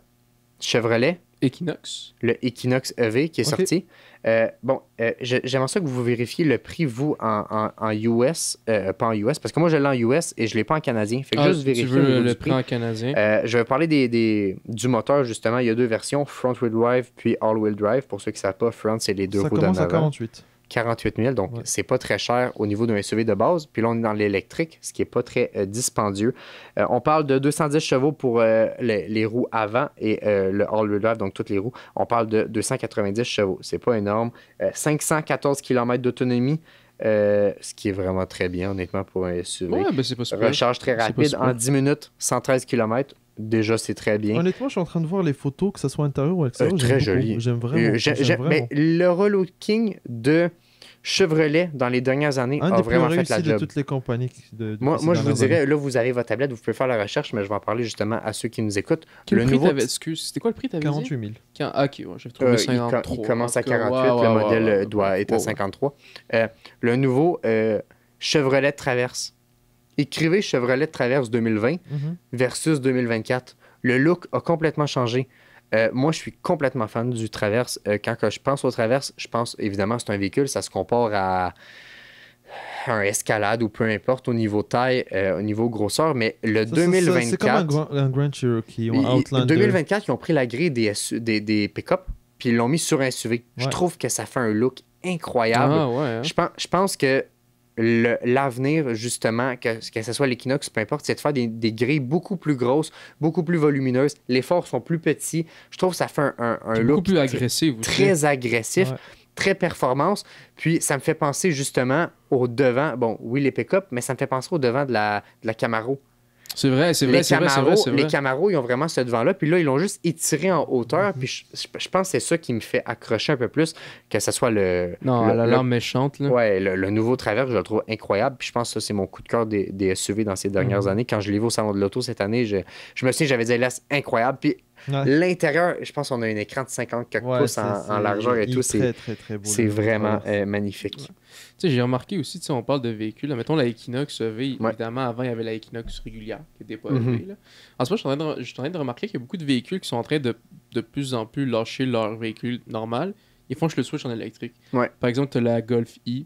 Chevrolet. Equinox. Le Equinox EV qui est sorti. J'aimerais ça que vous vérifiez le prix, vous, en US, pas en US, parce que moi, je l'ai en US et je ne l'ai pas en canadien. Fait que juste vérifier tu veux le prix en canadien? Je vais parler du moteur, justement. Il y a deux versions, front-wheel drive puis all-wheel drive. Pour ceux qui ne savent pas, front, c'est les deux roues d'en avant. Ça commence à 48. 48 000, donc c'est pas très cher au niveau d'un SUV de base. Puis là, on est dans l'électrique, ce qui n'est pas très dispendieux. On parle de 210 chevaux pour les roues avant et le all-wheel drive, donc toutes les roues. On parle de 290 chevaux. C'est pas énorme. 514 km d'autonomie. Ce qui est vraiment très bien, honnêtement, pour un SUV. Ouais, ben c'est pas super. Recharge très rapide, en 10 minutes, 113 km. Déjà, c'est très bien. Honnêtement, je suis en train de voir les photos, que ce soit intérieur ou extérieur. Très joli. J'aime vraiment. Mais le relooking de Chevrolet dans les dernières années a vraiment fait la job. de toutes les compagnies. Moi, je vous dirais, là, vous avez votre tablette, vous pouvez faire la recherche, mais je vais en parler justement à ceux qui nous écoute. Quel prix t'avais, excuse, c'était quoi le prix t'avais 48 000. Ah, ok, j'avais trouvé 53. Il commence à 48, le modèle doit être à 53. Le nouveau Chevrolet Traverse. Écrivez Chevrolet Traverse 2020 versus 2024. Le look a complètement changé. Moi, je suis complètement fan du Traverse. Quand je pense au Traverse, je pense évidemment c'est un véhicule, ça se compare à un Escalade ou peu importe au niveau taille, au niveau grosseur, mais le 2024... C'est comme un Grand Cherokee ou un Outlander. 2024, ils ont pris la grille des pick-up puis ils l'ont mis sur un SUV. Je trouve que ça fait un look incroyable. Je pense que l'avenir, justement, que ce soit l'Equinox, peu importe, c'est de faire des grilles beaucoup plus grosses, beaucoup plus volumineuses. Les phares sont plus petits. Je trouve que ça fait un look beaucoup plus agressif. Très agressif, très performance. Puis, ça me fait penser, justement, au devant. Bon, oui, les pick-up, mais ça me fait penser au devant de la Camaro. C'est vrai. Les Camaro, ils ont vraiment ce devant-là. Puis là, ils l'ont juste étiré en hauteur. Puis je pense que c'est ça qui me fait accrocher un peu plus, que ce soit la lampe méchante. Là. Ouais, le nouveau Traverse, je le trouve incroyable. Puis je pense que ça, c'est mon coup de cœur des SUV dans ces dernières années. Quand je l'ai vu au Salon de l'Auto cette année, je me souviens, j'avais dit, là, c'est incroyable. Puis l'intérieur, je pense qu'on a un écran de 50 pouces en largeur et tout. C'est très beau. C'est vraiment magnifique. Tu sais, j'ai remarqué aussi, on parle de véhicules. Mettons la Equinox EV, évidemment, avant, il y avait la Equinox régulière qui n'était pas EV. En ce moment, je suis en train de remarquer qu'il y a beaucoup de véhicules qui sont en train de plus en plus lâcher leur véhicule normal. Ils font le switch en électrique. Par exemple, tu as la Golf E.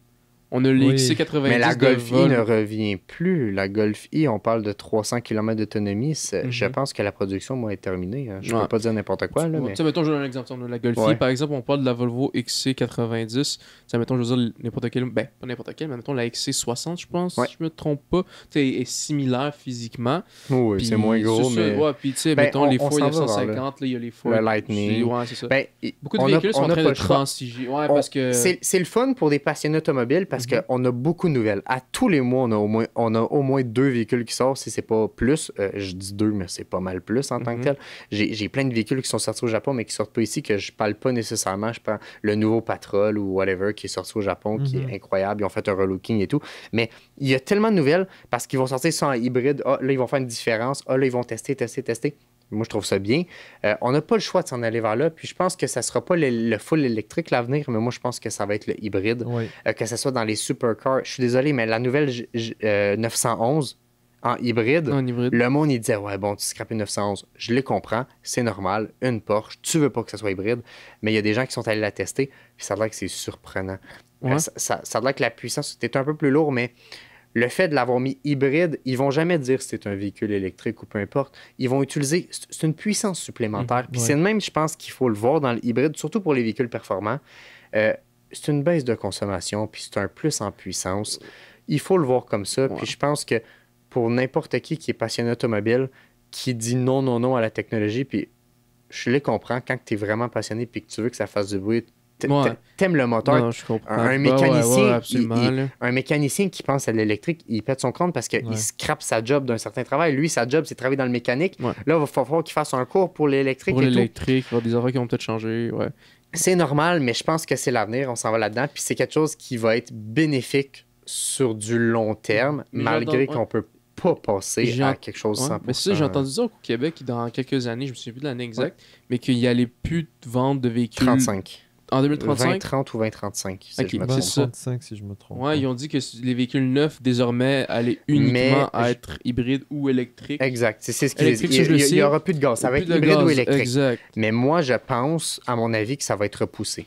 On a les XC90. Mais la Golf E ne revient plus. La Golf E, on parle de 300 km d'autonomie. Je pense que la production, moi, est terminée. Je ne peux pas dire n'importe quoi. Là, mais... Mettons, je donne un exemple. On a la Golf E, par exemple, on parle de la Volvo XC90. Mettons, je veux dire n'importe quelle. Ben, pas n'importe quelle, mais mettons la XC60, je pense, si je me trompe pas. Est similaire physiquement. Oui, puis, c'est moins gros. Mais... puis, tu sais, mettons, les Ford F-150, il y a les Ford. Le Lightning. C'est ça. Beaucoup de véhicules sont en train de transiger. C'est le fun pour des passionnés automobiles parce qu'on a beaucoup de nouvelles. À tous les mois, on a au moins 2 véhicules qui sortent, si c'est pas plus. Je dis 2, mais c'est pas mal plus en tant que tel. J'ai plein de véhicules qui sont sortis au Japon, mais qui sortent pas ici, que je parle pas nécessairement. Je prends le nouveau Patrol ou whatever qui est sorti au Japon, qui est incroyable. Ils ont fait un relooking et tout. Mais il y a tellement de nouvelles parce qu'ils vont sortir ça en hybride. Là, ils vont faire une différence. Là, ils vont tester. Moi, je trouve ça bien. On n'a pas le choix de s'en aller vers là. Puis je pense que ça ne sera pas le full électrique l'avenir, mais moi, je pense que ça va être le hybride. Que ce soit dans les supercars. Je suis désolé, mais la nouvelle 911 en hybride, le monde, il disait, ouais, bon, tu scrapes une 911. Je les comprends, c'est normal. Une Porsche, tu veux pas que ça soit hybride. Mais il y a des gens qui sont allés la tester, puis ça a l'air que c'est surprenant. Ça a l'air que la puissance, c'était un peu plus lourd, mais... Le fait de l'avoir mis hybride, ils vont jamais dire si c'est un véhicule électrique ou peu importe. Ils vont utiliser... C'est une puissance supplémentaire. Puis c'est de même, je pense qu'il faut le voir dans le hybride, surtout pour les véhicules performants. C'est une baisse de consommation, puis c'est un plus en puissance. Il faut le voir comme ça. Puis je pense que pour n'importe qui est passionné automobile, qui dit non à la technologie, puis je les comprends, quand tu es vraiment passionné puis que tu veux que ça fasse du bruit, t'aimes le moteur. Non, je comprends. Un mécanicien qui pense à l'électrique, il pète son compte parce qu'il scrape sa job d'un certain travail. Lui, sa job, c'est de travailler dans le mécanique. Là, il va falloir qu'il fasse un cours pour l'électrique. Pour l'électrique, il y aura des affaires qui vont peut-être changer. C'est normal, mais je pense que c'est l'avenir. On s'en va là-dedans. Puis c'est quelque chose qui va être bénéfique sur du long terme, malgré qu'on peut pas passer à quelque chose sans. Mais c'est ça, j'ai entendu dire au Québec, dans quelques années, je me souviens plus de l'année exacte, mais qu'il n'y allait plus de vente de véhicules. 35. En 2035? 2030 ou 2035, si je me trompe. 2035, si je me trompe. Ils ont dit que les véhicules neufs, désormais, allaient uniquement être hybrides ou électriques. Exact. C'est ce qu'ils disent. Il n'y aura plus de gaz. Ça va être hybride ou électrique. Exact. Mais moi, je pense, à mon avis, que ça va être repoussé.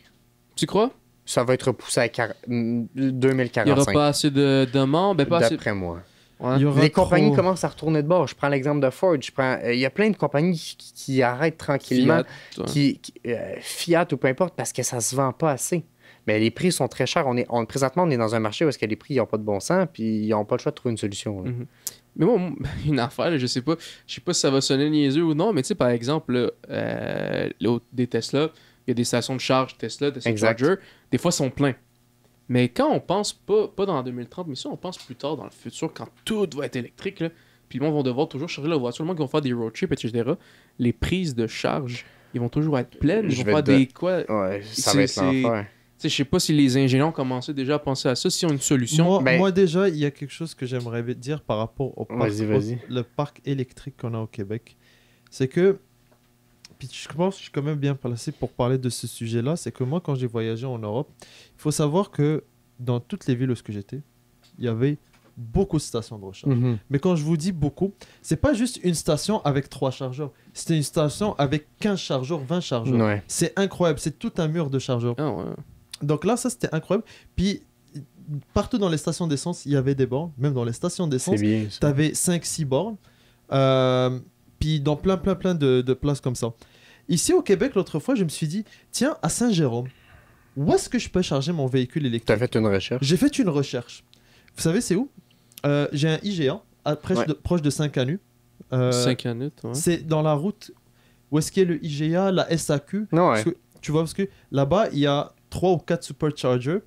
Tu crois? Ça va être repoussé à 2045. Il n'y aura pas assez de demandes? D'après moi. Les compagnies commencent à retourner de bord. Je prends l'exemple de Ford. Il y a plein de compagnies qui arrêtent tranquillement. Fiat ou peu importe, parce que ça se vend pas assez. Mais les prix sont très chers. Présentement, on est dans un marché où est-ce que les prix n'ont pas de bon sens, puis ils n'ont pas le choix de trouver une solution. Mais moi, une affaire, là, je sais pas si ça va sonner niaiseux ou non, mais tu sais, par exemple, des Tesla, il y a des stations de charge Tesla, Tesla Charger, des fois, sont pleins. Mais quand on pense, pas dans 2030, mais si on pense plus tard dans le futur, quand tout va être électrique, là, puis les gens vont devoir toujours charger leur voiture, le monde qui vont faire des road trips, etc., les prises de charge, ils vont toujours être pleines, ils vont faire des quoi... Ouais, ça va être l'enfer. Je sais pas si les ingénieurs ont commencé déjà à penser à ça, s'ils ont une solution. Moi déjà, il y a quelque chose que j'aimerais dire par rapport au parc, vas-y. le parc électrique qu'on a au Québec. C'est que, puis je pense que je suis quand même bien placé pour parler de ce sujet-là, c'est que moi, quand j'ai voyagé en Europe, il faut savoir que dans toutes les villes où j'étais, il y avait beaucoup de stations de recharge. Mais quand je vous dis beaucoup, c'est pas juste une station avec 3 chargeurs. C'était une station avec 15 chargeurs, 20 chargeurs. Ouais. C'est incroyable. C'est tout un mur de chargeurs. Ah ouais. Donc là, ça, c'était incroyable. Puis, partout dans les stations d'essence, il y avait des bornes. Même dans les stations d'essence, tu avais 5-6 bornes. Puis, dans plein de places comme ça. Ici, au Québec, l'autre fois, je me suis dit, tiens, à Saint-Jérôme, où est-ce que je peux charger mon véhicule électrique? Tu as fait une recherche? J'ai fait une recherche. Vous savez, c'est où? J'ai un IGA, proche de Saint-Canu. 5 minutes, ouais. C'est dans la route où est-ce qu'il y a le IGA, la SAQ. Ouais. Tu vois, parce que là-bas, il y a 3 ou 4 superchargers.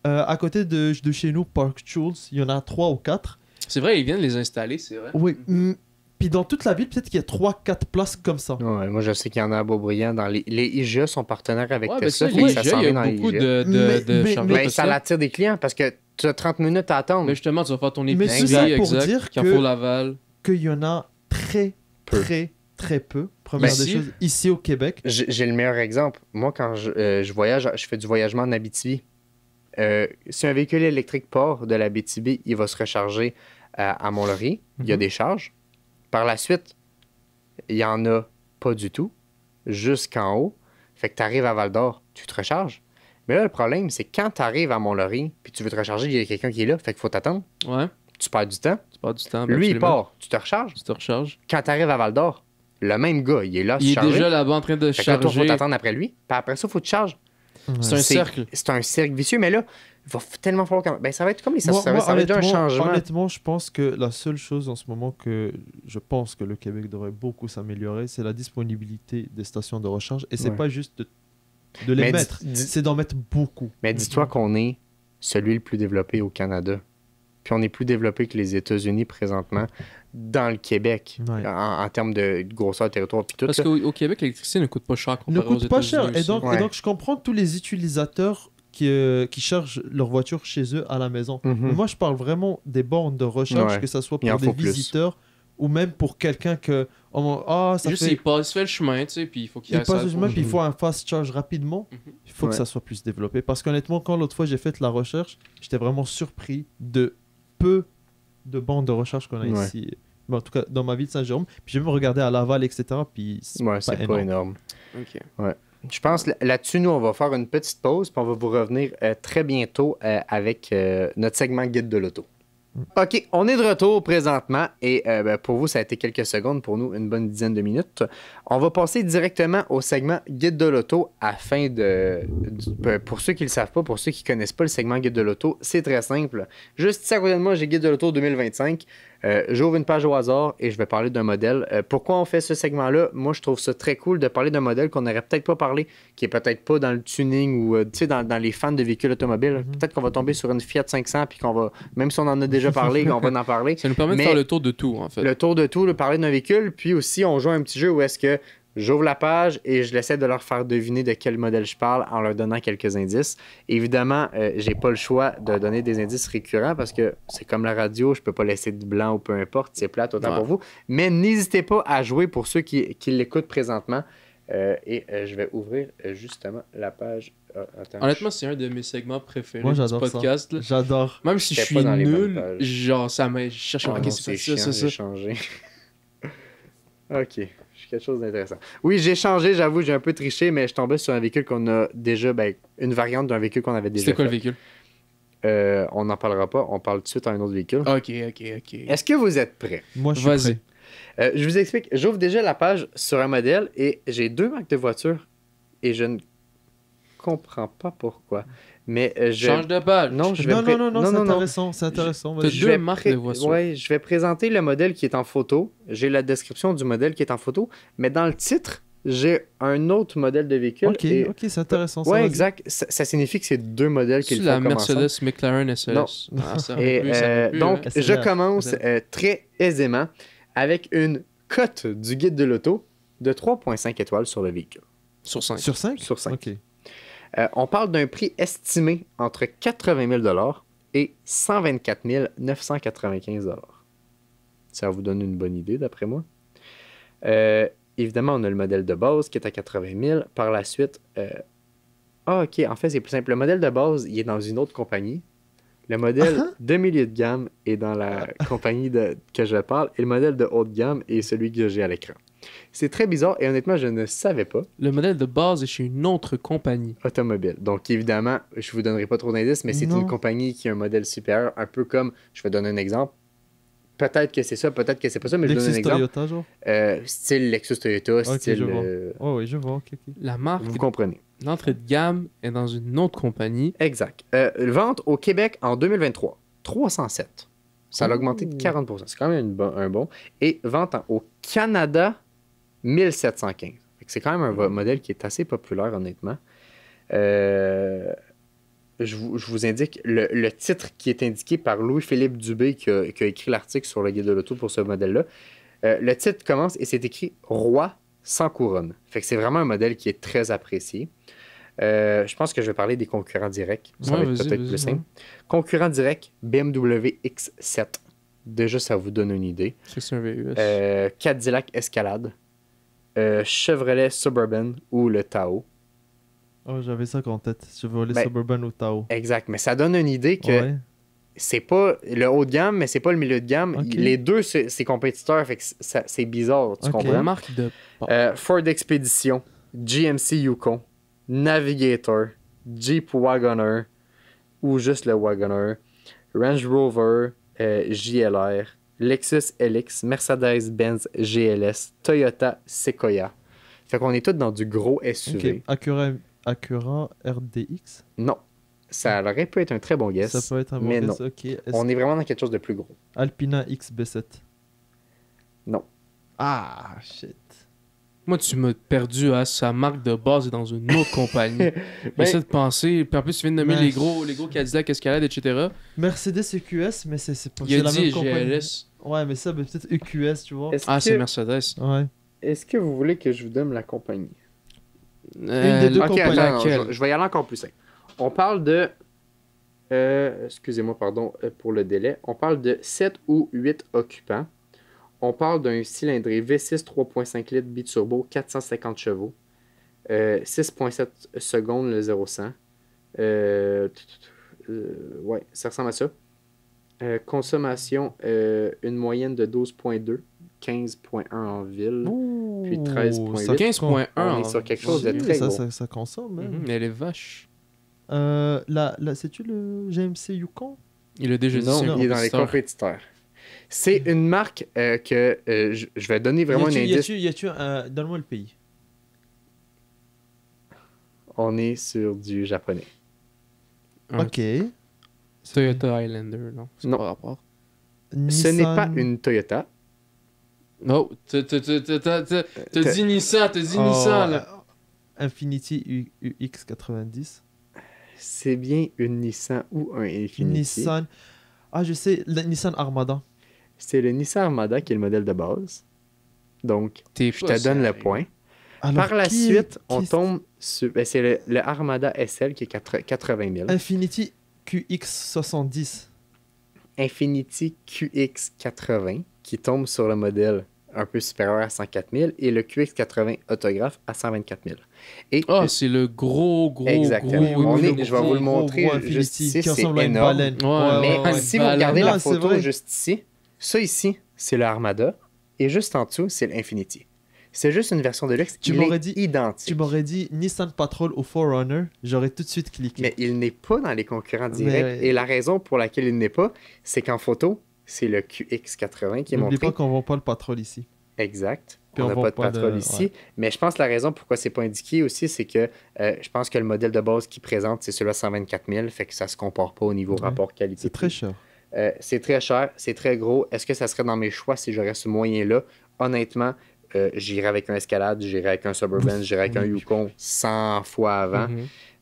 À côté de chez nous, Park Jules, il y en a 3 ou 4. C'est vrai, ils viennent les installer, c'est vrai. Oui. Puis dans toute la ville, peut-être qu'il y a 3-4 places comme ça. Ouais, moi, je sais qu'il y en a à Beaubriand. Les IGA sont partenaires avec Ouais, Tesla. il y a beaucoup de chargeurs. Mais ça l'attire des clients parce que tu as 30 minutes à attendre. Mais justement, tu vas faire ton Mais épicerie, c'est pour exact, dire Carrefour Laval. qu'il y en a très peu. Première des choses, ici au Québec. J'ai le meilleur exemple. Moi, quand je voyage, je fais du voyagement en Abitibi. Si un véhicule électrique part de l'Abitibi, il va se recharger à Mont-Laurier. Il y a des charges. Par la suite, il n'y en a pas du tout, jusqu'en haut. Fait que tu arrives à Val-d'Or, tu te recharges. Mais là, le problème, c'est quand tu arrives à Mont-Laurier puis tu veux te recharger, il y a quelqu'un qui est là. Fait qu'il faut t'attendre. Ouais. Tu perds du temps. Lui, il part. Tu te recharges. Quand tu arrives à Val-d'Or, le même gars, il est là. Il est déjà là-bas en train de charger. Fait que là, il faut t'attendre après lui. Puis après ça, il faut que tu charges. C'est un cercle. C'est un cercle vicieux, mais là, il va tellement falloir... ça va être comme les stations-service. Ça va être un changement. Honnêtement, je pense que la seule chose en ce moment que je pense que le Québec devrait beaucoup s'améliorer, c'est la disponibilité des stations de recharge. Et c'est pas juste de les mettre, c'est d'en mettre beaucoup. Mais dis-toi qu'on est celui le plus développé au Canada. Puis on est plus développé que les États-Unis présentement dans le Québec, en termes de grosseur, territoire, puis tout. Parce qu'au Québec, l'électricité ne coûte pas cher comparé aux États-Unis. Ne coûte pas cher. Et donc, je comprends tous les utilisateurs qui chargent leur voiture chez eux à la maison. Mais moi, je parle vraiment des bornes de recharge, que ce soit pour des visiteurs ou même pour quelqu'un que... il fait le chemin, tu sais, puis il faut qu'il passe le chemin, puis il faut un fast charge rapidement. Il faut que ça soit plus développé. Parce qu'honnêtement, quand l'autre fois j'ai fait la recherche, j'étais vraiment surpris de peu de bandes de recharge qu'on a ici. Mais en tout cas, dans ma ville de Saint-Jérôme. Puis j'ai même regardé à Laval, etc. Puis c'est pas énorme. OK. Ouais. Je pense là-dessus, nous, on va faire une petite pause, puis on va vous revenir très bientôt avec notre segment Guide de l'auto. OK, on est de retour présentement et pour vous, ça a été quelques secondes, pour nous, une bonne dizaine de minutes. On va passer directement au segment Guide de l'auto afin pour ceux qui ne le savent pas, pour ceux qui ne connaissent pas le segment Guide de l'auto, c'est très simple. Juste ici à côté de moi, j'ai Guide de l'auto 2025. J'ouvre une page au hasard et je vais parler d'un modèle. Pourquoi on fait ce segment-là? Moi, je trouve ça très cool de parler d'un modèle qu'on n'aurait peut-être pas parlé, qui est peut-être pas dans le tuning ou dans les fans de véhicules automobiles. Peut-être qu'on va tomber sur une Fiat 500 puis qu'on va, même si on en a déjà parlé, on va en parler. Ça nous permet de faire le tour de tout, en fait. Le tour de tout, parler d'un véhicule. Puis aussi, on joue un petit jeu où est-ce que j'ouvre la page et je essaie de leur faire deviner de quel modèle je parle en leur donnant quelques indices. Évidemment, j'ai pas le choix de donner des indices récurrents parce que c'est comme la radio, je peux pas laisser de blanc ou peu importe, c'est plate autant pour vous. Mais n'hésitez pas à jouer pour ceux qui l'écoutent présentement. Je vais ouvrir justement la page. Honnêtement, c'est un de mes segments préférés du podcast. Ça. J'adore. Même si je suis nul, genre ça m'a cherché à c'est ça. Changé. OK. Quelque chose d'intéressant. Oui, j'ai changé, j'avoue, j'ai un peu triché, mais je tombais sur un véhicule qu'on a déjà, une variante d'un véhicule qu'on avait déjà. C'était quoi le véhicule? On n'en parlera pas, on parle tout de suite à un autre véhicule. OK. Est-ce que vous êtes prêts? Moi, je suis prêt. Je vous explique, j'ouvre déjà la page sur un modèle et j'ai 2 marques de voitures et je ne comprends pas pourquoi. Mais Change de page. Non, Non, c'est intéressant. T'as Vas-y. deux marques de voitures. Ouais, je vais présenter le modèle qui est en photo. J'ai la description du modèle qui est en photo, mais dans le titre, j'ai un autre modèle de véhicule. Ok, et... ok, c'est intéressant. ça, Ouais, vas-y. exact. Ça signifie que c'est deux modèles qui C'est le la font comme Mercedes ensemble. McLaren SLS. Non. Ah, ça Et, aurait pu, ça aurait pu, donc, hein. je SLR. commence très aisément avec une cote du guide de l'auto de 3,5 étoiles sur le véhicule. Sur 5. Sur 5? Sur 5. Ok. On parle d'un prix estimé entre 80 000 et 124 995 $. Ça vous donne une bonne idée, d'après moi. Évidemment, on a le modèle de base qui est à 80 000. Par la suite, ok, en fait, c'est plus simple. Le modèle de base, il est dans une autre compagnie. Le modèle de milieu de gamme est dans la compagnie que je parle. Et le modèle de haut de gamme est celui que j'ai à l'écran. C'est très bizarre et honnêtement, je ne savais pas. Le modèle de base est chez une autre compagnie. Automobile. Donc, évidemment, je vous donnerai pas trop d'indices, mais c'est Non. une compagnie qui a un modèle supérieur, un peu comme, je vais donner un exemple. Peut-être que c'est ça, peut-être que c'est pas ça, mais je donne un Lexus exemple. Toyota, genre? Style Lexus Toyota, Ok, style... je vois. Oh oui, je vois, ok. La marque vous comprenez. d'entrée de gamme est dans une autre compagnie. Exact. Vente au Québec en 2023, 307. Ça a augmenté de 40%. C'est quand même un bon. Et vente au Canada, 1715. Fait que c'est quand même un modèle qui est assez populaire, honnêtement. Je vous indique le titre qui est indiqué par Louis-Philippe Dubé qui a écrit l'article sur le guide de l'auto pour ce modèle-là. Le titre commence et c'est écrit « Roi sans couronne ». Fait que c'est vraiment un modèle qui est très apprécié. Je pense que je vais parler des concurrents directs. Ça va être peut-être plus simple. Concurrent direct, BMW X7. Déjà, ça vous donne une idée. C'est un VUS. Cadillac Escalade. Chevrolet Suburban ou le Tahoe. Oh, j'avais ça en tête. Chevrolet Ben, Suburban ou Tahoe. Exact, mais ça donne une idée que Ouais. c'est pas le haut de gamme, mais c'est pas le milieu de gamme. Ok. Les deux, c'est compétiteurs, fait que c'est bizarre, tu Ok. comprends? La marque de... Ford Expedition, GMC Yukon, Navigator, Jeep Wagoner ou juste le Wagoner, Range Rover, JLR, Lexus LX, Mercedes-Benz GLS, Toyota Sequoia. Fait qu'on est tous dans du gros SUV. Ok. Acura RDX? Non. Ça aurait pu être un très bon guess. Ça peut être un bon mais guess, non. ok. On est vraiment dans quelque chose de plus gros. Alpina XB7. Non. Ah, shit. Moi, tu m'as perdu à sa marque de base est dans une autre compagnie. J'essaie de penser. Puis en plus, tu viens de nommer Ben, les gros Cadillac, Escalade, etc. Mercedes EQS, mais c'est pas Il a c'est la dit même compagnie. GLS. Ouais, mais ça, peut-être EQS, tu vois. Ah, c'est Mercedes. Ouais. Est-ce que vous voulez que je vous donne la compagnie? Une des deux Ok, compagnies. attends, laquelle? je vais y aller encore plus simple. On parle de... excusez-moi, pardon pour le délai. On parle de 7 ou 8 occupants. On parle d'un cylindré V6 3.5 litres biturbo, 450 chevaux. 6.7 secondes le 0-100. Ouais, ça ressemble à ça. Consommation, une moyenne de 12.2, 15.1 en ville, puis 13.8. 15.1. On est sur quelque chose de Oui, très gros. ça consomme. Hein. Mais elle est vache. C'est-tu le GMC Yukon? Il a déjà dit Non, c'est un il est dans les compétiteur. compétiteurs. C'est une marque que je vais donner vraiment un indice. Donne-moi le pays. On est sur du japonais. Un Ok. Toyota Highlander, non. C'est Non. pas rapport. Ce n'est pas une Toyota. Non, t'as dit Nissan, t'as dit Oh, Nissan, là. Infiniti UX90. C'est bien une Nissan ou un Infiniti. Nissan. Ah, je sais, la Nissan Armada. C'est le Nissan Armada qui est le modèle de base. Donc, T'es je pas te donne le sérieux. point. Alors, Par la qui- suite, on qui- tombe sur... c'est le Armada SL qui est 80 000. Infiniti QX70. Infiniti QX80 qui tombe sur le modèle un peu supérieur à 104 000 et le QX80 autographe à 124 000. Et Ah, c'est le gros. exactement. gros, On est- gros, je vais vous le gros, montrer gros juste Infiniti ici, qui c'est ressemble à une énorme. baleine. Ouais, Mais ouais, si une vous regardez baleine. la Non, c'est photo vrai. juste ici, ça ici, c'est le Armada et juste en dessous, c'est l'Infiniti. C'est juste une version de luxe. Tu Il m'aurais est dit- identique. Tu m'aurais dit Nissan Patrol ou 4Runner, j'aurais tout de suite cliqué. Mais il n'est pas dans les concurrents directs. Mais- Et la raison pour laquelle il n'est pas, c'est qu'en photo, c'est le QX80 qui est N'oublie montré. pas qu'on vend pas le Patrol ici. Exact. Puis on n'a pas de patrol ici. Ouais. Mais je pense que la raison pourquoi c'est pas indiqué aussi, c'est que je pense que le modèle de base qu'ils présentent, c'est celui à 124 000, fait que ça se compare pas au niveau rapport qualité. C'est très cher. C'est très cher, c'est très gros. Est-ce que ça serait dans mes choix si j'aurais ce moyen-là? Honnêtement, j'irais avec un Escalade, j'irais avec un Suburban, j'irais avec un Yukon 100 fois avant.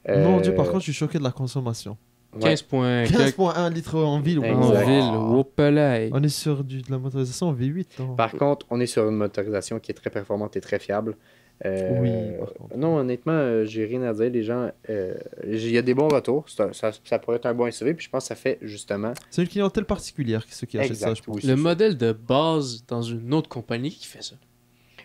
Mon Dieu, par contre, je suis choqué de la consommation. 15,1 litres en ville. On est sur de la motorisation en V8. Non? Par contre, on est sur une motorisation qui est très performante et très fiable. Oui, par contre. Non, honnêtement, j'ai rien à dire. Les gens, il y a des bons retours. Ça pourrait être un bon SUV. Puis je pense que ça fait justement. C'est une clientèle particulière ceux qui achètent ça, je pense. Le modèle de base dans une autre compagnie qui fait ça.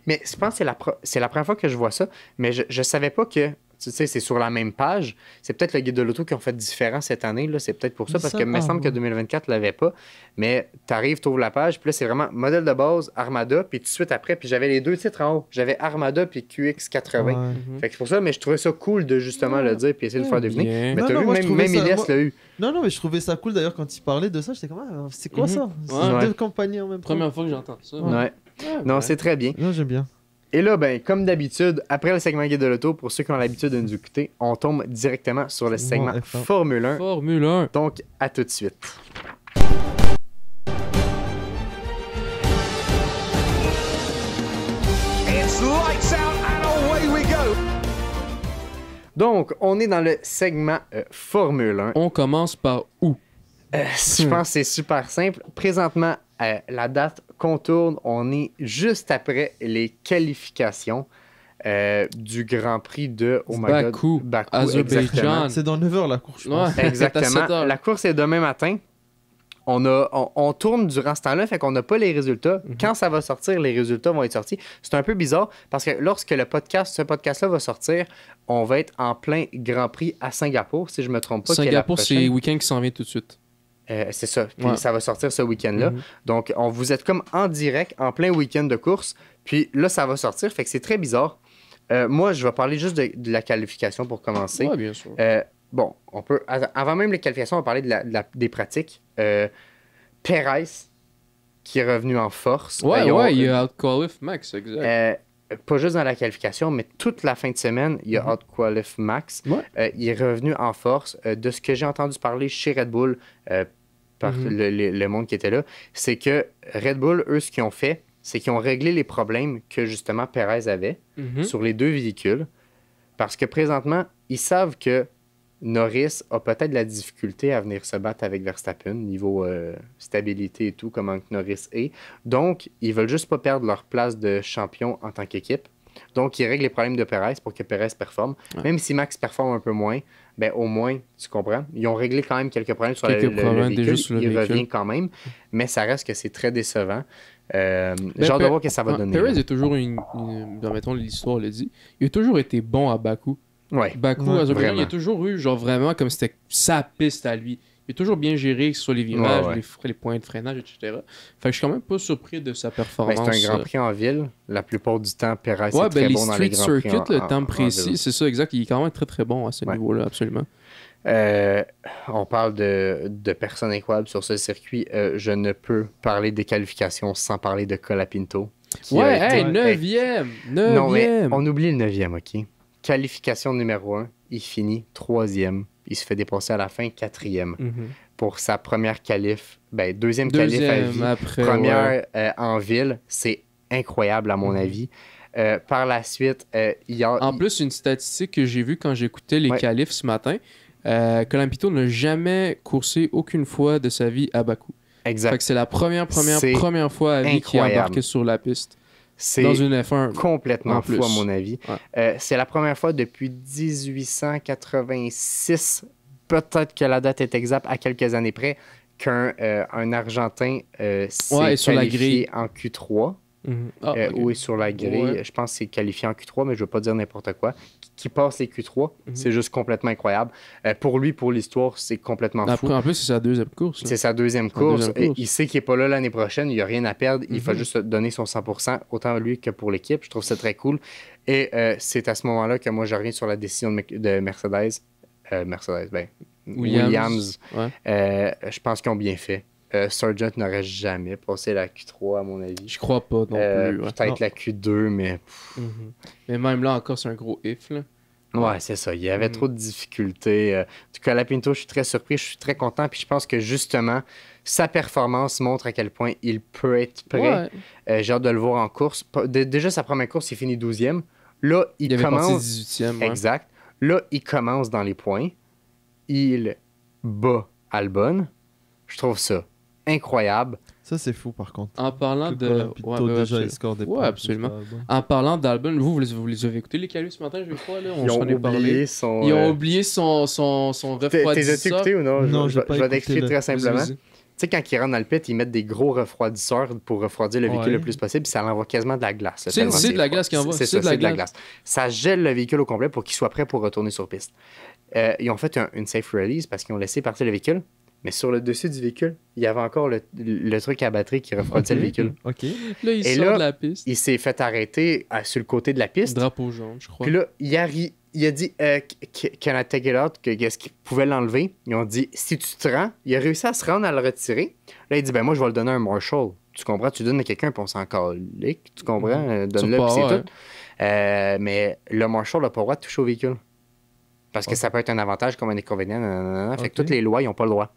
Mais je pense que c'est la première fois que je vois ça. Mais je savais pas que. Tu sais, c'est sur la même page. C'est peut-être le guide de l'auto qui ont fait différent cette année. Là. C'est peut-être pour ça, parce que il me semble que 2024 ne l'avait pas. Mais tu arrives, tu ouvres la page, puis là, c'est vraiment modèle de base, Armada, puis tout de suite après, puis j'avais les deux titres en haut. J'avais Armada puis QX80. Ouais. Fait que c'est pour ça, mais je trouvais ça cool de justement le dire puis essayer de le faire deviner. Mais non, t'as vu, même Elias l'a eu. Non, mais je trouvais ça cool d'ailleurs quand il parlait de ça. J'étais comme, c'est quoi ça? C'est deux compagnies en même temps. Première fois que j'entends ça. Ouais. Non, c'est très bien. Non, j'aime bien. Et là, ben, comme d'habitude, après le segment guide de l'auto, pour ceux qui ont l'habitude de nous écouter, on tombe directement sur le segment Formule 1. Formule 1. Donc, à tout de suite. It's lights out and away we go. Donc, on est dans le segment Formule 1. On commence par où? Je pense que c'est super simple. Présentement, la date qu'on tourne, on est juste après les qualifications du Grand Prix de Bakou, Azerbaïdjan. C'est dans 9h la course, je pense. Ouais, exactement. La course est demain matin. On tourne durant ce temps-là, fait qu'on n'a pas les résultats. Quand ça va sortir, les résultats vont être sortis. C'est un peu bizarre parce que lorsque ce podcast-là va sortir, on va être en plein Grand Prix à Singapour, si je ne me trompe pas. Singapour, c'est le week-end qui s'en vient tout de suite. C'est ça. Puis ça va sortir ce week-end-là. Donc, vous êtes comme en direct, en plein week-end de course. Puis là, ça va sortir. Fait que c'est très bizarre. Moi, je vais parler juste de la qualification pour commencer. Oui, bien sûr. Bon, on peut. Avant même les qualifications, on va parler des pratiques. Perez, qui est revenu en force. Il a out-qualif Max, exact. Pas juste dans la qualification, mais toute la fin de semaine, il a out-qualif Max. Il est revenu en force. De ce que j'ai entendu parler chez Red Bull, par le monde qui était là, c'est que Red Bull, eux, ce qu'ils ont fait, c'est qu'ils ont réglé les problèmes que justement Perez avait sur les deux véhicules. Parce que présentement, ils savent que Norris a peut-être de la difficulté à venir se battre avec Verstappen, niveau stabilité et tout, comment Norris est. Donc, ils veulent juste pas perdre leur place de champion en tant qu'équipe. Donc, ils règlent les problèmes de Perez pour que Perez performe. Même si Max performe un peu moins, ben au moins, tu comprends, ils ont réglé quand même quelques problèmes sur le véhicule. Il revient quand même, mais ça reste que c'est très décevant. J'ai hâte de voir ce que ça va donner. Perez est toujours mettons, l'histoire le dit, il a toujours été bon à Bakou. Bakou, Azerbaïdjan, il a toujours eu, genre vraiment, comme c'était sa piste à lui. Il a toujours bien géré, que ce soit les virages, les points de freinage, etc. Fait que je suis quand même pas surpris de sa performance. C'est un Grand Prix en ville. La plupart du temps, Perez est très bon dans les Grands Prix le temps précis, c'est ça, exact. Il est quand même très, très bon à ce niveau-là, absolument. On parle de personnes incroyables sur ce circuit. Je ne peux parler des qualifications sans parler de Colapinto. 9e! Non, mais on oublie le 9e, OK? Qualification numéro 1, il finit 3e. Il se fait dépasser à la fin 4e pour sa première qualif. Deuxième qualif à vie. Après, première en ville. C'est incroyable à mon avis. Par la suite, En plus, une statistique que j'ai vue quand j'écoutais les qualifs ce matin, Colapinto n'a jamais coursé aucune fois de sa vie à Bakou. Exact. Fait que c'est la première fois à vie qu'il a embarqué sur la piste. C'est dans une F1 complètement fou, à mon avis. C'est la première fois depuis 1886, peut-être que la date est exacte, à quelques années près, qu'un Argentin s'est qualifié en Q3. Ou est sur la grille. Je pense que c'est qualifié en Q3, mais je ne veux pas dire n'importe quoi. Qui passe les Q3, c'est juste complètement incroyable. Pour lui, pour l'histoire, c'est complètement fou. En plus, c'est sa deuxième course. C'est sa deuxième course. Il sait qu'il n'est pas là l'année prochaine, il n'y a rien à perdre. Il faut juste donner son 100%, autant lui que pour l'équipe. Je trouve ça très cool. Et c'est à ce moment-là que moi, je reviens sur la décision de Mercedes. Williams. Je pense qu'ils ont bien fait. Sargent n'aurait jamais passé la Q3, à mon avis. Je crois pas non plus. Ouais. Peut-être la Q2, mais... Mais même là encore, c'est un gros if, là. Ouais, c'est ça. Il y avait trop de difficultés. En tout cas, Colapinto, je suis très surpris, je suis très content. Puis je pense que justement, sa performance montre à quel point il peut être prêt. J'ai hâte de le voir en course. Déjà, sa première course, il finit 12e. Là, il commence. 18e. Exact. Là, il commence dans les points. Il bat Albon. Je trouve ça incroyable. Ça, c'est fou, par contre. En parlant de... déjà, il score des points. Absolument. En parlant d'Albon, vous les avez écoutés, les calus, ce matin, je crois, là? Ils ont oublié son... Ils ont oublié son refroidisseur. T'es écouté ou non? Non, je vais t'expliquer très simplement. Vas-y. Tu sais, quand ils rentrent dans le pit, ils mettent des gros refroidisseurs pour refroidir le véhicule le plus possible, puis ça envoie quasiment de la glace. C'est de la glace qui envoie. C'est ça, c'est de la glace. Ça gèle le véhicule au complet pour qu'il soit prêt pour retourner sur piste. Ils ont fait une safe release parce qu'ils ont laissé partir le véhicule. Mais sur le dessus du véhicule, il y avait encore le truc à batterie qui refroidissait le véhicule. OK. Là, il sort de la piste. Il s'est fait arrêter sur le côté de la piste. Drapeau jaune, je crois. Puis là, il a dit can I take it out, qu'est-ce qu'il pouvait l'enlever. Ils ont dit, si tu te rends, il a réussi à se rendre à le retirer. Là, il dit, ben moi, je vais le donner à un marshal. Tu comprends? Tu donnes à quelqu'un, puis on s'en calique. Tu comprends? Donne-le, puis c'est tout. Mais le marshal n'a pas le droit de toucher au véhicule. Parce que ça peut être un avantage comme un inconvénient. Fait que toutes les lois, ils n'ont pas le droit.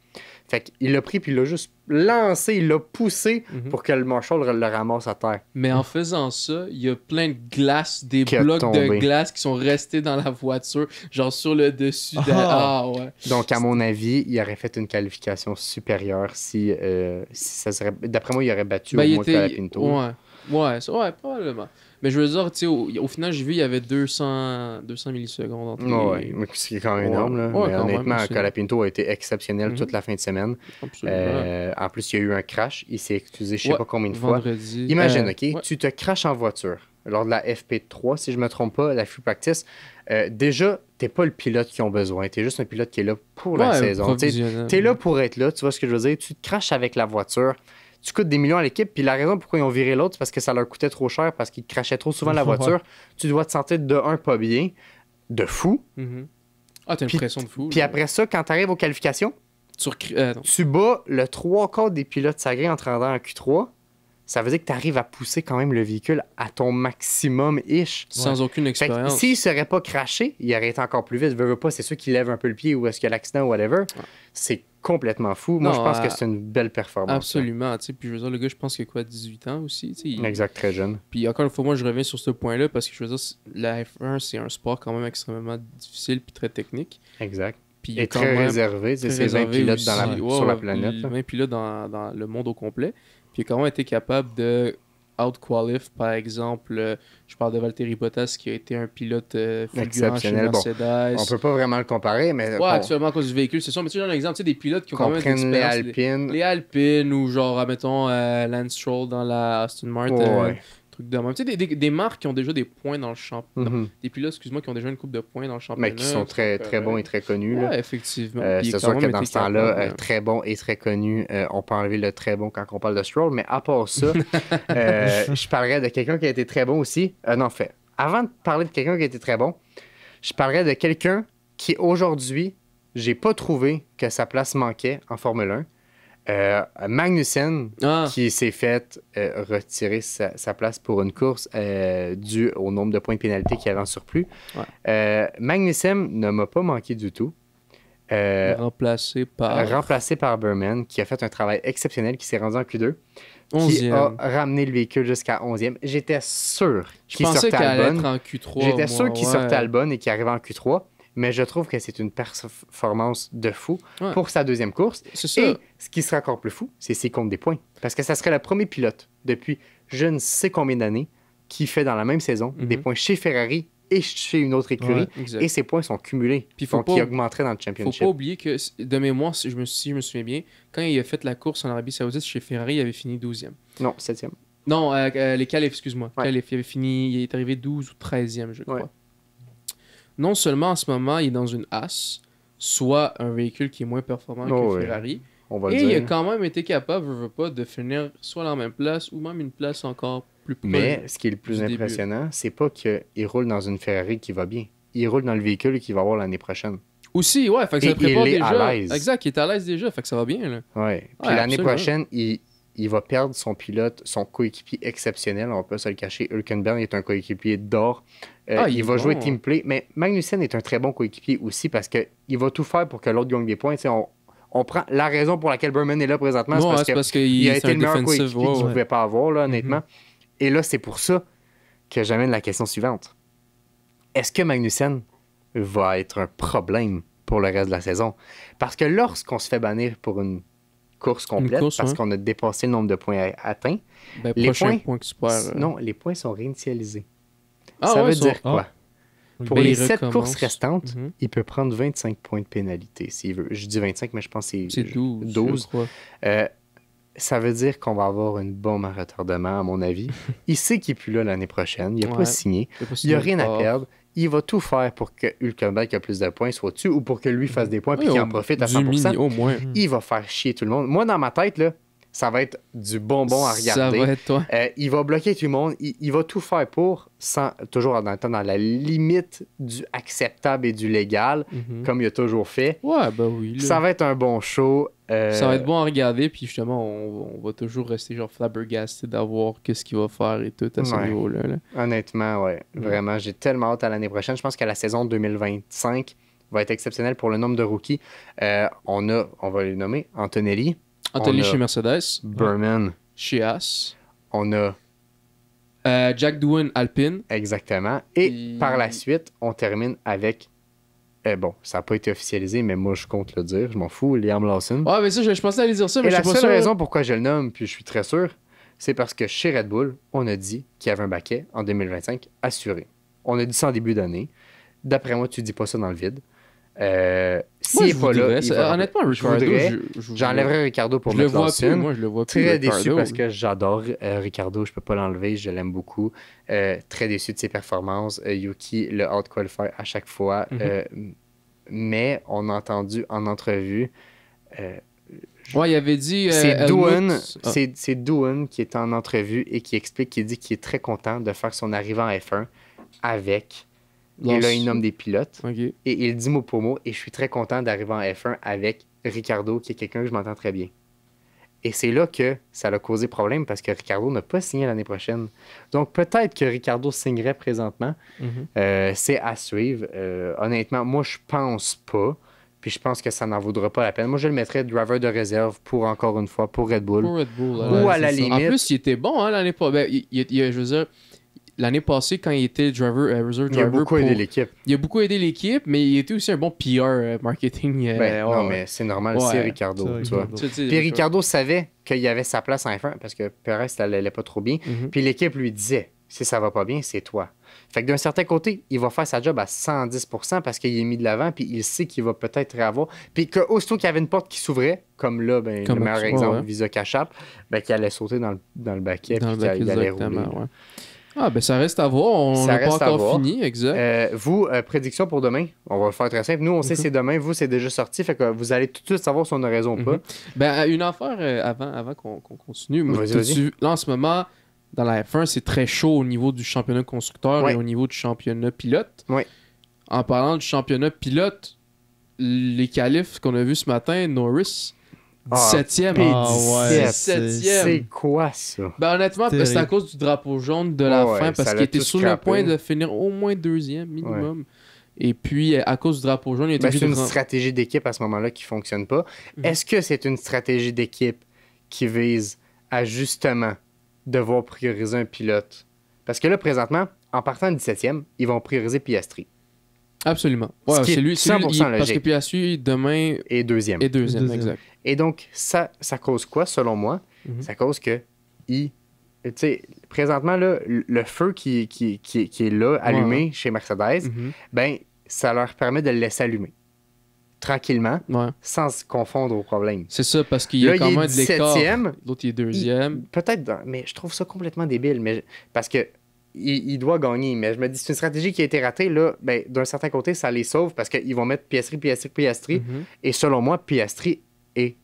Fait qu'il l'a pris, puis il l'a juste lancé, il l'a poussé pour que le marshal le ramasse à terre. Mais en faisant ça, il y a plein de glace, des qui blocs de glace qui sont restés dans la voiture, genre sur le dessus de... Ah ouais. Donc, à mon avis, il aurait fait une qualification supérieure si ça serait... D'après moi, il aurait battu au moins Colapinto. Ouais, probablement. Mais je veux dire, tu sais, au final, j'ai vu, il y avait 200 millisecondes entre les... Oui, c'est quand même énorme. Là. Mais honnêtement, Colapinto a été exceptionnel toute la fin de semaine. En plus, il y a eu un crash. Il s'est excusé je sais pas combien de fois. Imagine, OK, tu te crashes en voiture lors de la FP3, si je me trompe pas, la Free Practice. Déjà, t'es pas le pilote qu'ils ont besoin. T'es juste un pilote qui est là pour la saison. T'es là pour être là, tu vois ce que je veux dire? Tu te crashes avec la voiture. Tu coûtes des millions à l'équipe, puis la raison pourquoi ils ont viré l'autre, c'est parce que ça leur coûtait trop cher, parce qu'ils crashaient trop souvent la voiture. Tu dois te sentir de un pas bien, de fou. Ah, t'as une pression de fou. Puis après ça, quand t'arrives aux qualifications, tu bats le 3/4 des pilotes sagrés en te rendant en Q3. Ça veut dire que tu arrives à pousser quand même le véhicule à ton maximum-ish. Sans aucune expérience. S'il ne serait pas crashé, il aurait été encore plus vite. Veux pas, c'est sûr qu'il lève un peu le pied ou est-ce qu'il y a l'accident ou whatever. C'est complètement fou. Moi, je pense que c'est une belle performance. Absolument. Puis je veux dire, le gars, je pense qu'il a quoi, 18 ans aussi. Exact, très jeune. Puis encore une fois, moi, je reviens sur ce point-là parce que je veux dire, la F1, c'est un sport quand même extrêmement difficile puis très technique. Exact. Puis et très réservé. C'est 20 pilotes sur la planète. 20 pilotes dans le monde au complet. Puis il a quand même été capable de out-qualify, par exemple, je parle de Valtteri Bottas qui a été un pilote fulgurant chez Mercedes. Bon, on peut pas vraiment le comparer, mais... Ouais, actuellement à cause du véhicule, c'est sûr. Mais tu sais, j'ai un exemple, tu sais, des pilotes qui ont quand même les Alpines. Les Alpines ou genre, admettons, Lance Stroll dans la Aston Martin. Truc de même. Tu sais, des marques qui ont déjà des points dans le championnat. Des pilotes, excuse-moi, qui ont déjà une coupe de points dans le championnat. Mais qui sont très bons et très connus. Ouais, effectivement. C'est sûr que dans ce temps-là, très bon et très connu, on peut enlever le très bon quand on parle de Stroll, mais à part ça, je parlerais de quelqu'un qui a été très bon aussi. Non, fait. Avant de parler de quelqu'un qui a été très bon, je parlerais de quelqu'un qui, aujourd'hui, j'ai pas trouvé que sa place manquait en Formule 1. Magnussen qui s'est fait retirer sa place pour une course due au nombre de points de pénalité qu'il avait en surplus. Magnussen ne m'a pas manqué du tout. Remplacé par Burman, qui a fait un travail exceptionnel, qui s'est rendu en Q2, qui a ramené le véhicule jusqu'à 11e. J'étais sûr qu'il sortait Albon. J'étais sûr qu'il sortait Albon et qu'il arrivait en Q3. Mais je trouve que c'est une performance de fou pour sa deuxième course. C'est ça. Et ce qui serait encore plus fou, c'est s'il compte des points. Parce que ça serait le premier pilote depuis je ne sais combien d'années qui fait dans la même saison des points chez Ferrari et chez une autre écurie. Et ces points sont cumulés. Donc, il augmenterait dans le championship. Faut pas oublier que, de mémoire, si je me souviens bien, quand il a fait la course en Arabie Saoudite chez Ferrari, il avait fini 12e. Non, 7e. Non, les qualifs, excuse-moi. Qualifs, il avait fini, il est arrivé 12 ou 13e, je crois. Non seulement en ce moment, il est dans une As, soit un véhicule qui est moins performant que Ferrari, il a quand même été capable, de finir soit la même place ou même une place encore plus proche. Mais ce qui est le plus impressionnant, c'est pas qu'il roule dans une Ferrari qui va bien. Il roule dans le véhicule qu'il va avoir l'année prochaine. Aussi, ouais, fait que ça Et le prépare il est déjà. à l'aise. Exact, il est à l'aise déjà, fait que ça va bien, là. Ouais. Puis Ouais, l'année absolument. prochaine, il va perdre son pilote, son coéquipier exceptionnel, on peut se le cacher. Hülkenberg est un coéquipier d'or. Il il est va jouer bon. team play, mais Magnussen est un très bon coéquipier aussi parce qu'il va tout faire pour que l'autre gagne des points. Tu sais, on prend la raison pour laquelle Berman est là présentement, Non, c'est parce qu'il qu'il a c'est été un le meilleur defensive, coéquipier qu'il ne ouais. pouvait pas avoir, là, honnêtement. Et là, c'est pour ça que j'amène la question suivante. Est-ce que Magnussen va être un problème pour le reste de la saison? Parce que lorsqu'on se fait bannir pour une course complète, parce qu'on a dépassé le nombre de points atteints, Ben, les prochain points, point que tu perds, non, les points sont réinitialisés. Ah, ça ouais, veut dire quoi? Pour Ben, les il 7 recommence. courses restantes, Mhm. il peut prendre 25 points de pénalité s'il veut. Je dis 25, mais je pense que C'est 12. 12. Je crois. Ça veut dire qu'on va avoir une bombe à retardement, à mon avis. Il sait qu'il n'est plus là l'année prochaine. Il n'a pas Ouais. signé. Il Il n'a rien à perdre. Il va tout faire pour que Hülkenberg qui a plus de points soit dessus ou pour que lui fasse des points et qu'il en profite à 100%. Au moins. Il va faire chier tout le monde. Moi, dans ma tête, là, ça va être du bonbon à regarder. Ça va être toi. Il va bloquer tout le monde. Il va tout faire pour, toujours dans la limite du acceptable et du légal, comme il a toujours fait. Ouais, ben oui. Là. Ça va être un bon show. Ça va être bon à regarder, puis justement, on va toujours rester genre flabbergasté d'avoir qu'est-ce qu'il va faire et tout à ce Ouais. niveau-là. Là. Honnêtement, ouais. Vraiment, j'ai tellement hâte à l'année prochaine. Je pense que la saison 2025 va être exceptionnelle pour le nombre de rookies. On va les nommer, Antonelli, Anthony On a- chez Mercedes, Berman, chez As, on a Jack Doohan Alpine. exactement. Et Puis- par la suite, on termine avec... bon, ça n'a pas été officialisé, mais moi, je compte le dire. Je m'en fous, Liam Lawson. Ouais, mais ça, je pensais aller dire ça, mais Et je la suis pas seule sûr. raison pourquoi je le nomme, puis je suis très sûr, c'est parce que chez Red Bull, on a dit qu'il y avait un baquet en 2025 assuré. On a dit ça en début d'année. D'après moi, tu dis pas ça dans le vide. Moi, S'il je n'est pas là, voudrais, il va- honnêtement, je Ricardo, voudrais- je j'enlèverais Ricardo pour je le mettre vois Lawson. plus, moi, je le vois plus. Très déçu Ricardo. parce que j'adore Ricardo, je peux pas l'enlever, je l'aime beaucoup. Très déçu de ses performances. Yuki le out-qualify à chaque fois. Mais on a entendu en entrevue, Ouais, il avait dit. c'est Doohan, Helmut- Ah. c'est Doohan qui est en entrevue et qui explique, qui dit qu'il est très content de faire son arrivée en F1 avec. Et là, il nomme des pilotes. Ok. Et il dit mot pour mot, et je suis très content d'arriver en F1 avec Ricardo, qui est quelqu'un que je m'entends très bien. Et c'est là que ça a causé problème parce que Ricardo n'a pas signé l'année prochaine. Donc peut-être que Ricardo signerait présentement. C'est à suivre. Honnêtement, moi je pense pas. Puis je pense que ça n'en vaudra pas la peine. Moi je le mettrais driver de réserve pour encore une fois pour Red Bull. Pour Red Bull. Ou à la c'est ça. limite. En plus, il était bon hein, l'année passée. Ben, je veux dire, l'année passée, quand il était driver, reserve Il a driver. beaucoup aidé l'équipe. Il a beaucoup aidé l'équipe, mais il était aussi un bon PR marketing. Ben, ouais, non, ouais. mais c'est normal, Ouais. c'est Ricardo. C'est Tu vois. Ricardo. Tu sais, Puis Ricardo savait qu'il y avait sa place en F1 parce que Perez, ça n'allait pas trop bien. Mhm. Puis l'équipe lui disait, si ça va pas bien, c'est toi. Fait que d'un certain côté, il va faire sa job à 110% parce qu'il est mis de l'avant, puis il sait qu'il va peut-être avoir. Puis qu'aussitôt qu'il y avait une porte qui s'ouvrait, comme là, ben, Comme le meilleur ouais, exemple, ouais. Visa Cash App, ben, qu'il allait sauter dans le baquet, Dans puis le bac, qu'il allait rouler. exactement. Ouais. Ah, ben ça reste à voir. On Ça n'a pas reste à encore voir. fini, exact. Vous, prédiction pour demain, on va le faire très simple. Nous, on sait c'est demain, vous, c'est déjà sorti, fait que vous allez tout de suite savoir si on a raison ou pas. Ben, une affaire avant qu'on continue. Moi, Vas-y. là, en ce moment, dans la F1, c'est très chaud au niveau du championnat constructeur Ouais. et au niveau du championnat pilote. Ouais. En parlant du championnat pilote, les qualifs qu'on a vus ce matin, Norris, 17e. P17. 17e. C'est quoi ça? Ben, honnêtement, Terrible. c'est à cause du drapeau jaune de la Ouais, fin, ça parce l'a qu'il était tout sur le scrappé. point de finir au moins deuxième minimum. Et puis, à cause du drapeau jaune, il était Ben, c'est obligé une de rentrer. stratégie d'équipe à ce moment-là qui fonctionne pas. Est-ce que c'est une stratégie d'équipe qui vise à justement devoir prioriser un pilote? Parce que là, présentement, en partant de 17e, ils vont prioriser Piastri Absolument. Ce Ouais, qui est c'est lui, 100% parce logique. que Piastri, demain, et deuxième. est deuxième, Deuxième. exact. Et donc, ça cause quoi, selon moi? Ça cause que tu sais, présentement, là, le feu qui est là, allumé chez Mercedes, ben, ça leur permet de le laisser allumer. Tranquillement, Ouais. sans se confondre au problème. C'est ça, parce qu'il y a Là, quand il est même de l'écart. 17e. L'autre, il est deuxième. Peut-être, mais je trouve ça complètement débile. Parce que il doit gagner. Mais je me dis, c'est une stratégie qui a été ratée. Là, ben, d'un certain côté, ça les sauve parce qu'ils vont mettre Piastri. Et selon moi, Piastri est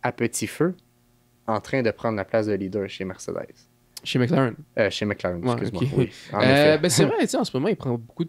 à petit feu en train de prendre la place de leader chez Mercedes. Chez McLaren. Chez McLaren, excuse-moi. Okay. Oui, en effet. Ben, c'est vrai, en ce moment, il prend pas beaucoup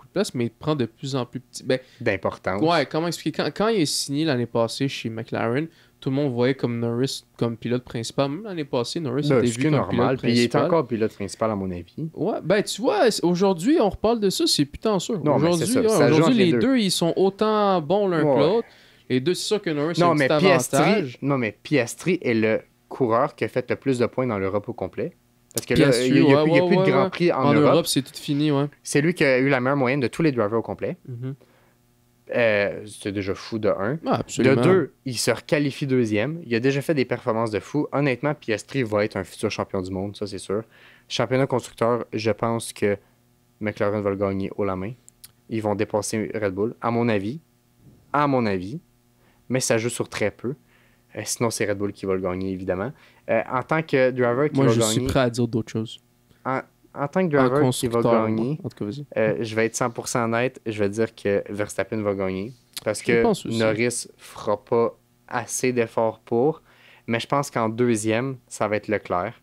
de place, mais il prend de plus en plus petit. D'importance. Ouais, comment expliquer? Quand il est signé l'année passée chez McLaren, tout le monde voyait comme Norris comme pilote principal. Même l'année passée, Norris était vu comme normal, pilote puis il est principal. encore pilote principal, à mon avis. Ouais, ben tu vois, aujourd'hui, on reparle de ça, c'est putain sûr. Non, aujourd'hui, c'est ça. aujourd'hui les deux, ils sont autant bons l'un que l'autre. Les deux, c'est sûr que Norris a un petit avantage. Non, mais Piastri est le coureur qui a fait le plus de points dans l'Europe au complet. Parce que Piastri, là, il n'y a plus de Grand Prix en Europe. En Europe, c'est tout fini, ouais. C'est lui qui a eu la meilleure moyenne de tous les drivers au complet. Mm-hmm. C'est déjà fou de 1. Ah, absolument. De 2, il se requalifie deuxième. Il a déjà fait des performances de fou. Honnêtement, Piastri va être un futur champion du monde, ça c'est sûr. Championnat constructeur, je pense que McLaren va le gagner haut la main. Ils vont dépasser Red Bull, à mon avis. Mais ça joue sur très peu. Sinon, c'est Red Bull qui va le gagner, évidemment. En tant que driver qui va gagner... Moi, je suis prêt à dire d'autres choses. En tant que driver qui va gagner, en tout cas, je vais être 100% honnête, je vais dire que Verstappen va gagner. Parce que Norris fera pas assez d'efforts pour. Mais je pense qu'en deuxième, ça va être Leclerc.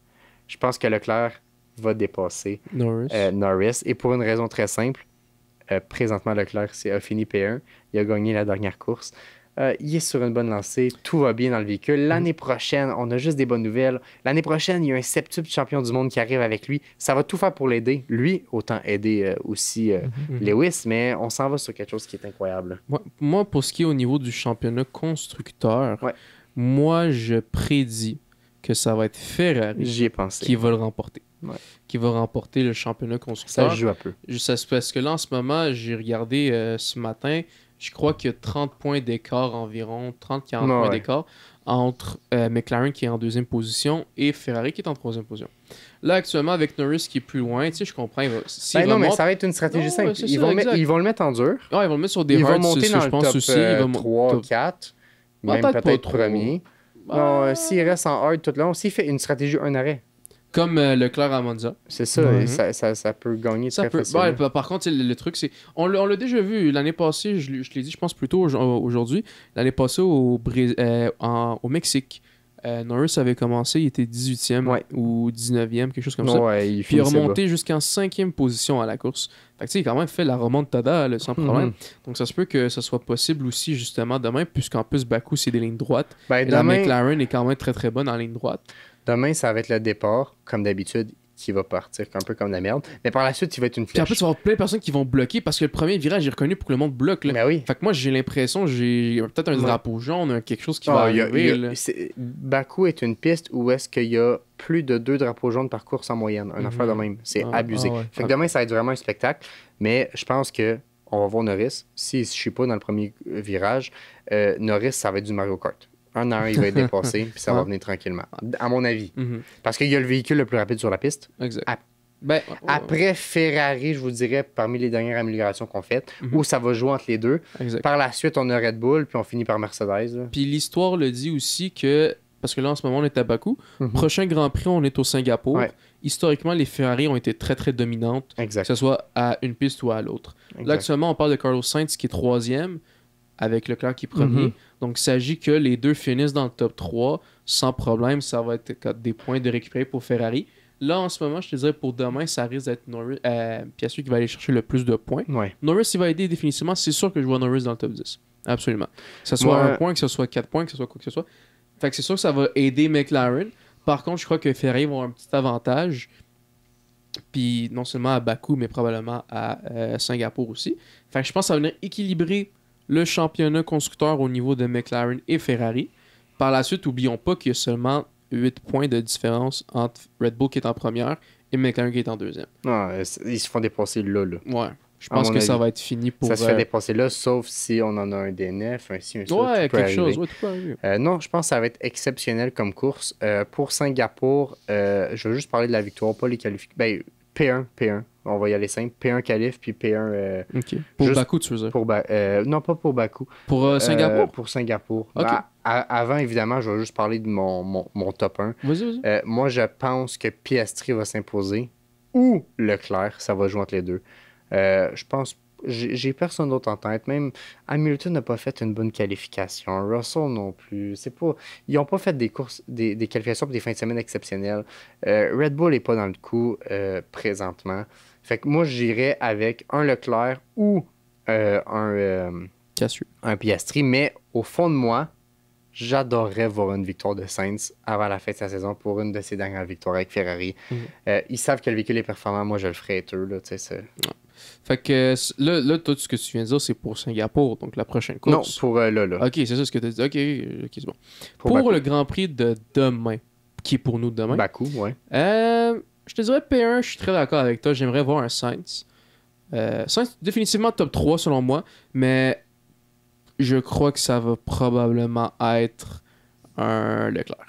Je pense que Leclerc va dépasser Norris. Et pour une raison très simple, présentement, Leclerc a fini P1. Il a gagné la dernière course. Il est sur une bonne lancée, tout va bien dans le véhicule. L'année prochaine, on a juste des bonnes nouvelles. L'année prochaine, il y a un septuple champion du monde qui arrive avec lui. Ça va tout faire pour l'aider. Lui, autant aider aussi Lewis, mais on s'en va sur quelque chose qui est incroyable. Moi, pour ce qui est au niveau du championnat constructeur, moi, je prédis que ça va être Ferrari qui va le remporter. Ouais. Qui va remporter le championnat constructeur. Ça se joue un peu. Parce que là, en ce moment, j'ai regardé ce matin, je crois qu'il y a 30 points d'écart environ, 30-40 points d'écart entre McLaren qui est en deuxième position et Ferrari qui est en troisième position. Là, actuellement, avec Norris qui est plus loin, tu sais, je comprends. Non, mais ça va être une stratégie simple. Ils vont le mettre en dur. Ah, ils vont le mettre sur des hards, monter dans je pense aussi. 3, 4, même peut-être premier. Non, s'il reste en hard tout le long, s'il fait une stratégie un arrêt. Comme Leclerc à Monza. C'est ça, ça peut gagner très facilement. Par contre, le truc, c'est... On l'a déjà vu l'année passée, je l'ai dit, je pense plutôt aujourd'hui. L'année passée au Mexique, Norris avait commencé, il était 18e ou 19e, quelque chose comme ça. Puis il est remonté jusqu'en 5e position à la course. Fait que tu sais, il a quand même fait la remontada là, sans problème. Donc ça se peut que ça soit possible aussi justement demain, puisqu'en plus Bakou, c'est des lignes droites. Et la McLaren est quand même très très bonne en ligne droite. Demain, ça va être le départ, comme d'habitude, qui va partir un peu comme la merde. Mais par la suite, il va être une flèche. Puis en plus, il va y avoir plein de personnes qui vont bloquer parce que le premier virage est reconnu pour que le monde bloque. Là. Ben oui. Fait que moi, j'ai l'impression, j'ai peut-être un drapeau jaune, quelque chose qui va arriver. Bakou est une piste où est-ce qu'il y a plus de 2 drapeaux jaunes par course en moyenne. Un affaire de même. C'est abusé. Fait que demain, ça va être vraiment un spectacle. Mais je pense que on va voir Norris. Si je suis pas dans le premier virage, Norris, ça va être du Mario Kart. Un à un, il va être dépassé, puis ça va venir tranquillement. À mon avis. Parce qu'il y a le véhicule le plus rapide sur la piste. Exact. Après Ferrari, je vous dirais, parmi les dernières améliorations qu'on fait, où ça va jouer entre les deux. Exact. Par la suite, on a Red Bull, puis on finit par Mercedes. Là. Puis l'histoire le dit aussi que, parce que là, en ce moment, on est à Bakou. Prochain Grand Prix, on est au Singapour. Ouais. Historiquement, les Ferrari ont été très, très dominantes, exact. Que ce soit à une piste ou à l'autre. Exact. Là, actuellement, on parle de Carlos Sainz qui est 3e, avec Leclerc qui est premier. Donc, il s'agit que les deux finissent dans le top 3 sans problème. Ça va être des points de récupérer pour Ferrari. Là, en ce moment, je te dirais, pour demain, ça risque d'être Piastri qui va aller chercher le plus de points. Ouais. Norris, il va aider définitivement. C'est sûr que je vois Norris dans le top 10. Absolument. Que ce soit 1 point, que ce soit 4 points, que ce soit quoi que ce soit. Fait que c'est sûr que ça va aider McLaren. Par contre, je crois que Ferrari vont avoir un petit avantage. Puis non seulement à Bakou, mais probablement à Singapour aussi. Fait que je pense que ça va venir équilibrer le championnat constructeur au niveau de McLaren et Ferrari. Par la suite, n'oublions pas qu'il y a seulement 8 points de différence entre Red Bull qui est en première et McLaren qui est en deuxième. Non, ils se font dépasser là. Ouais. Je pense que ça va être fini pour... Ça se fait dépasser là, sauf si on en a un DNF, un ci, un ça. Ouais, quelque chose. Ouais, tout peut arriver. Non, je pense que ça va être exceptionnel comme course. Pour Singapour, je veux juste parler de la victoire, pas les qualifications. P1. On va y aller simple. P1 qualif, puis P1... OK. Pour Bakou, tu veux dire? Non, pas pour Bakou. Pour Singapour? Pour Singapour. OK. Avant, évidemment, je vais juste parler de mon top 1. Vas-y. Moi, je pense que Piastri va s'imposer ou Leclerc, ça va jouer entre les deux. Je pense j'ai personne d'autre en tête. Même Hamilton n'a pas fait une bonne qualification. Russell non plus. Ils n'ont pas fait des courses, des qualifications pour des fins de semaine exceptionnelles. Red Bull n'est pas dans le coup présentement. Fait que moi, j'irais avec un Leclerc ou un Piastri. Mais au fond de moi, j'adorerais voir une victoire de Sainz avant la fin de sa saison pour une de ses dernières victoires avec Ferrari. Ils savent que le véhicule est performant. Moi, je le ferais être eux. Là, Fait que là, toi, ce que tu viens de dire, c'est pour Singapour, donc la prochaine course. Non, pour là. Ok, c'est ça ce que tu as dit. Ok, c'est bon. Pour le Grand Prix de demain, qui est pour nous demain. Bakou, ouais. Je te dirais P1, je suis très d'accord avec toi. J'aimerais voir un Sainz. Sainz, définitivement top 3 selon moi, mais je crois que ça va probablement être un Leclerc.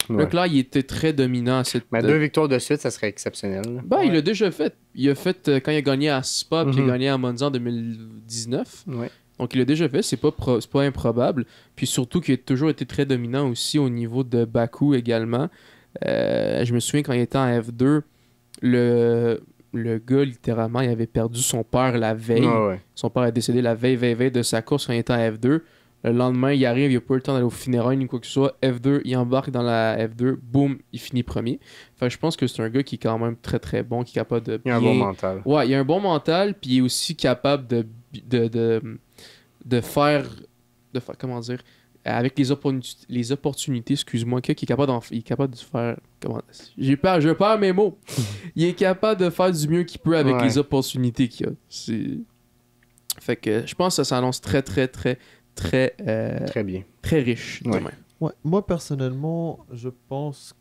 Ouais. Leclerc, il était très dominant à cette... Mais 2 victoires de suite, ça serait exceptionnel. Il l'a déjà fait. Il a fait quand il a gagné à Spa, puis il a gagné à Monza en 2019. Ouais. Donc il l'a déjà fait, c'est pas improbable. Puis surtout qu'il a toujours été très dominant aussi au niveau de Bakou également. Je me souviens quand il était en F2, le gars, littéralement, il avait perdu son père la veille. Ouais. Son père est décédé la veille de sa course quand il était en F2. Le lendemain, il arrive, il n'a pas eu le temps d'aller au funérailles ni quoi que ce soit. F2, il embarque dans la F2, boum, il finit premier. Enfin, je pense que c'est un gars qui est quand même très très bon, qui est capable de Il a un bon mental. Ouais, il a un bon mental, puis il est aussi capable de faire... Comment dire... Avec les opportunités, excuse-moi, qui est capable de faire... Je perds mes mots. Il est capable de faire du mieux qu'il peut avec les opportunités qu'il a. Fait que je pense que ça s'annonce très bien. Très riche demain. Ouais. Moi, personnellement, je pense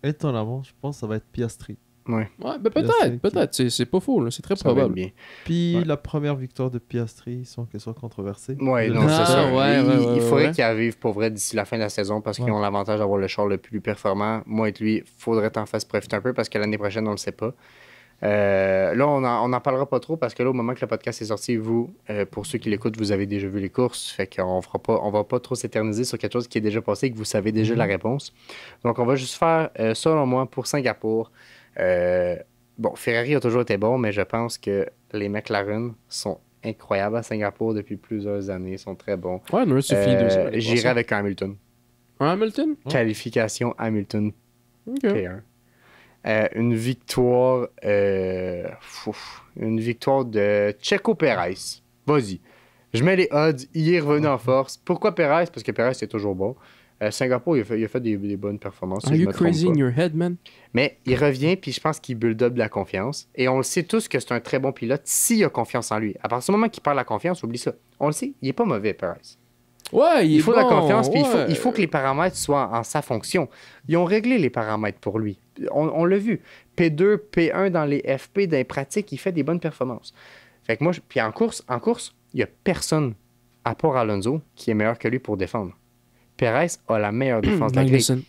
que ça va être Piastri. Ouais, peut-être. C'est pas faux, là. C'est très probable. Bien. Puis la première victoire de Piastri, sans qu'elle soit controversée. Ouais, non, c'est ça. Il faudrait qu'il arrive pour vrai d'ici la fin de la saison parce qu'ils ont l'avantage d'avoir le char le plus performant. Moi et lui, il faudrait t'en faire profiter un peu parce que l'année prochaine, on le sait pas. Là, on n'en parlera pas trop parce que là, au moment que le podcast est sorti, vous, pour ceux qui l'écoutent, vous avez déjà vu les courses. Fait qu'on va pas trop s'éterniser sur quelque chose qui est déjà passé et que vous savez déjà la réponse. Donc, on va juste faire, selon moi, pour Singapour. Ferrari a toujours été bon, mais je pense que les McLaren sont incroyables à Singapour depuis plusieurs années. Ils sont très bons. Ouais, Norris a fini deuxième. J'irai avec Hamilton. Hamilton? Qualification Hamilton. OK. P1. Une victoire de Checo Pérez. Vas-y. Je mets les odds. Il est revenu en force. Pourquoi Pérez? Parce que Pérez, c'est toujours bon. Singapour, il a fait des bonnes performances. Are you crazy in your head, man? Mais il revient, puis je pense qu'il build up de la confiance. Et on le sait tous que c'est un très bon pilote s'il a confiance en lui. À partir du moment qu'il perd la confiance, oublie ça. On le sait, il est pas mauvais, Pérez. Ouais, il faut bon, de la confiance, puis ouais. il faut que les paramètres soient en sa fonction. Ils ont réglé les paramètres pour lui. On l'a vu. P2, P1 dans les FP, dans les pratiques, il fait des bonnes performances. Fait que moi, puis en course, il n'y a personne, à part Alonso, qui est meilleur que lui pour défendre. Pérez a la meilleure défense de la grille.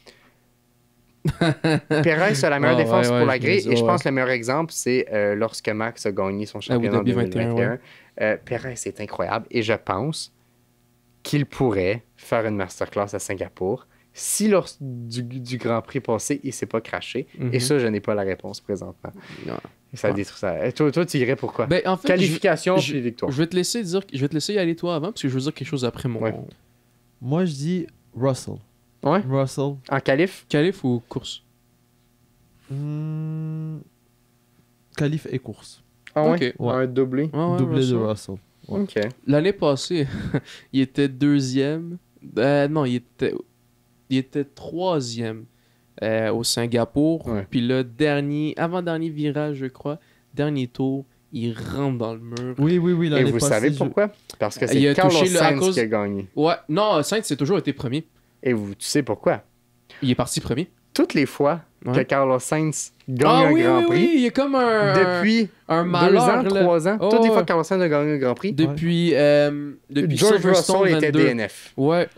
Pérez a la meilleure défense pour la grille. Et je pense que le meilleur exemple, c'est lorsque Max a gagné son championnat en 2021. Pérez est incroyable. Et je pense qu'il pourrait faire une masterclass à Singapour si lors du Grand Prix passé, il ne s'est pas craché. Et ça, je n'ai pas la réponse présentement. Ça détruit ça. Et toi, tu irais pourquoi? Ben, en fait, qualification puis victoire. Je vais te laisser y aller toi avant, parce que je veux dire quelque chose après mon... Ouais. Moi, je dis Russell. Ouais? Russell. En qualif? Qualif ou course? Qualif et course. Ah ouais? Okay. Un doublé? Doublé de Russell. Ouais. OK. L'année passée, il était deuxième. Non, il était troisième au Singapour. Ouais. Puis le avant-dernier virage, je crois, dernier tour, il rentre dans le mur. Oui, Et vous savez pourquoi? Parce que c'est Carlos Sainz qui a gagné. Ouais, non, Sainz, c'est toujours été premier. Et tu sais pourquoi? Il est parti premier. Toutes les fois que Carlos Sainz gagne un Grand Prix, il est comme depuis un malheur, 2 ans, 3 ans, toutes les fois que Carlos Sainz a gagné un Grand Prix, depuis George Russell était DNF. Ouais.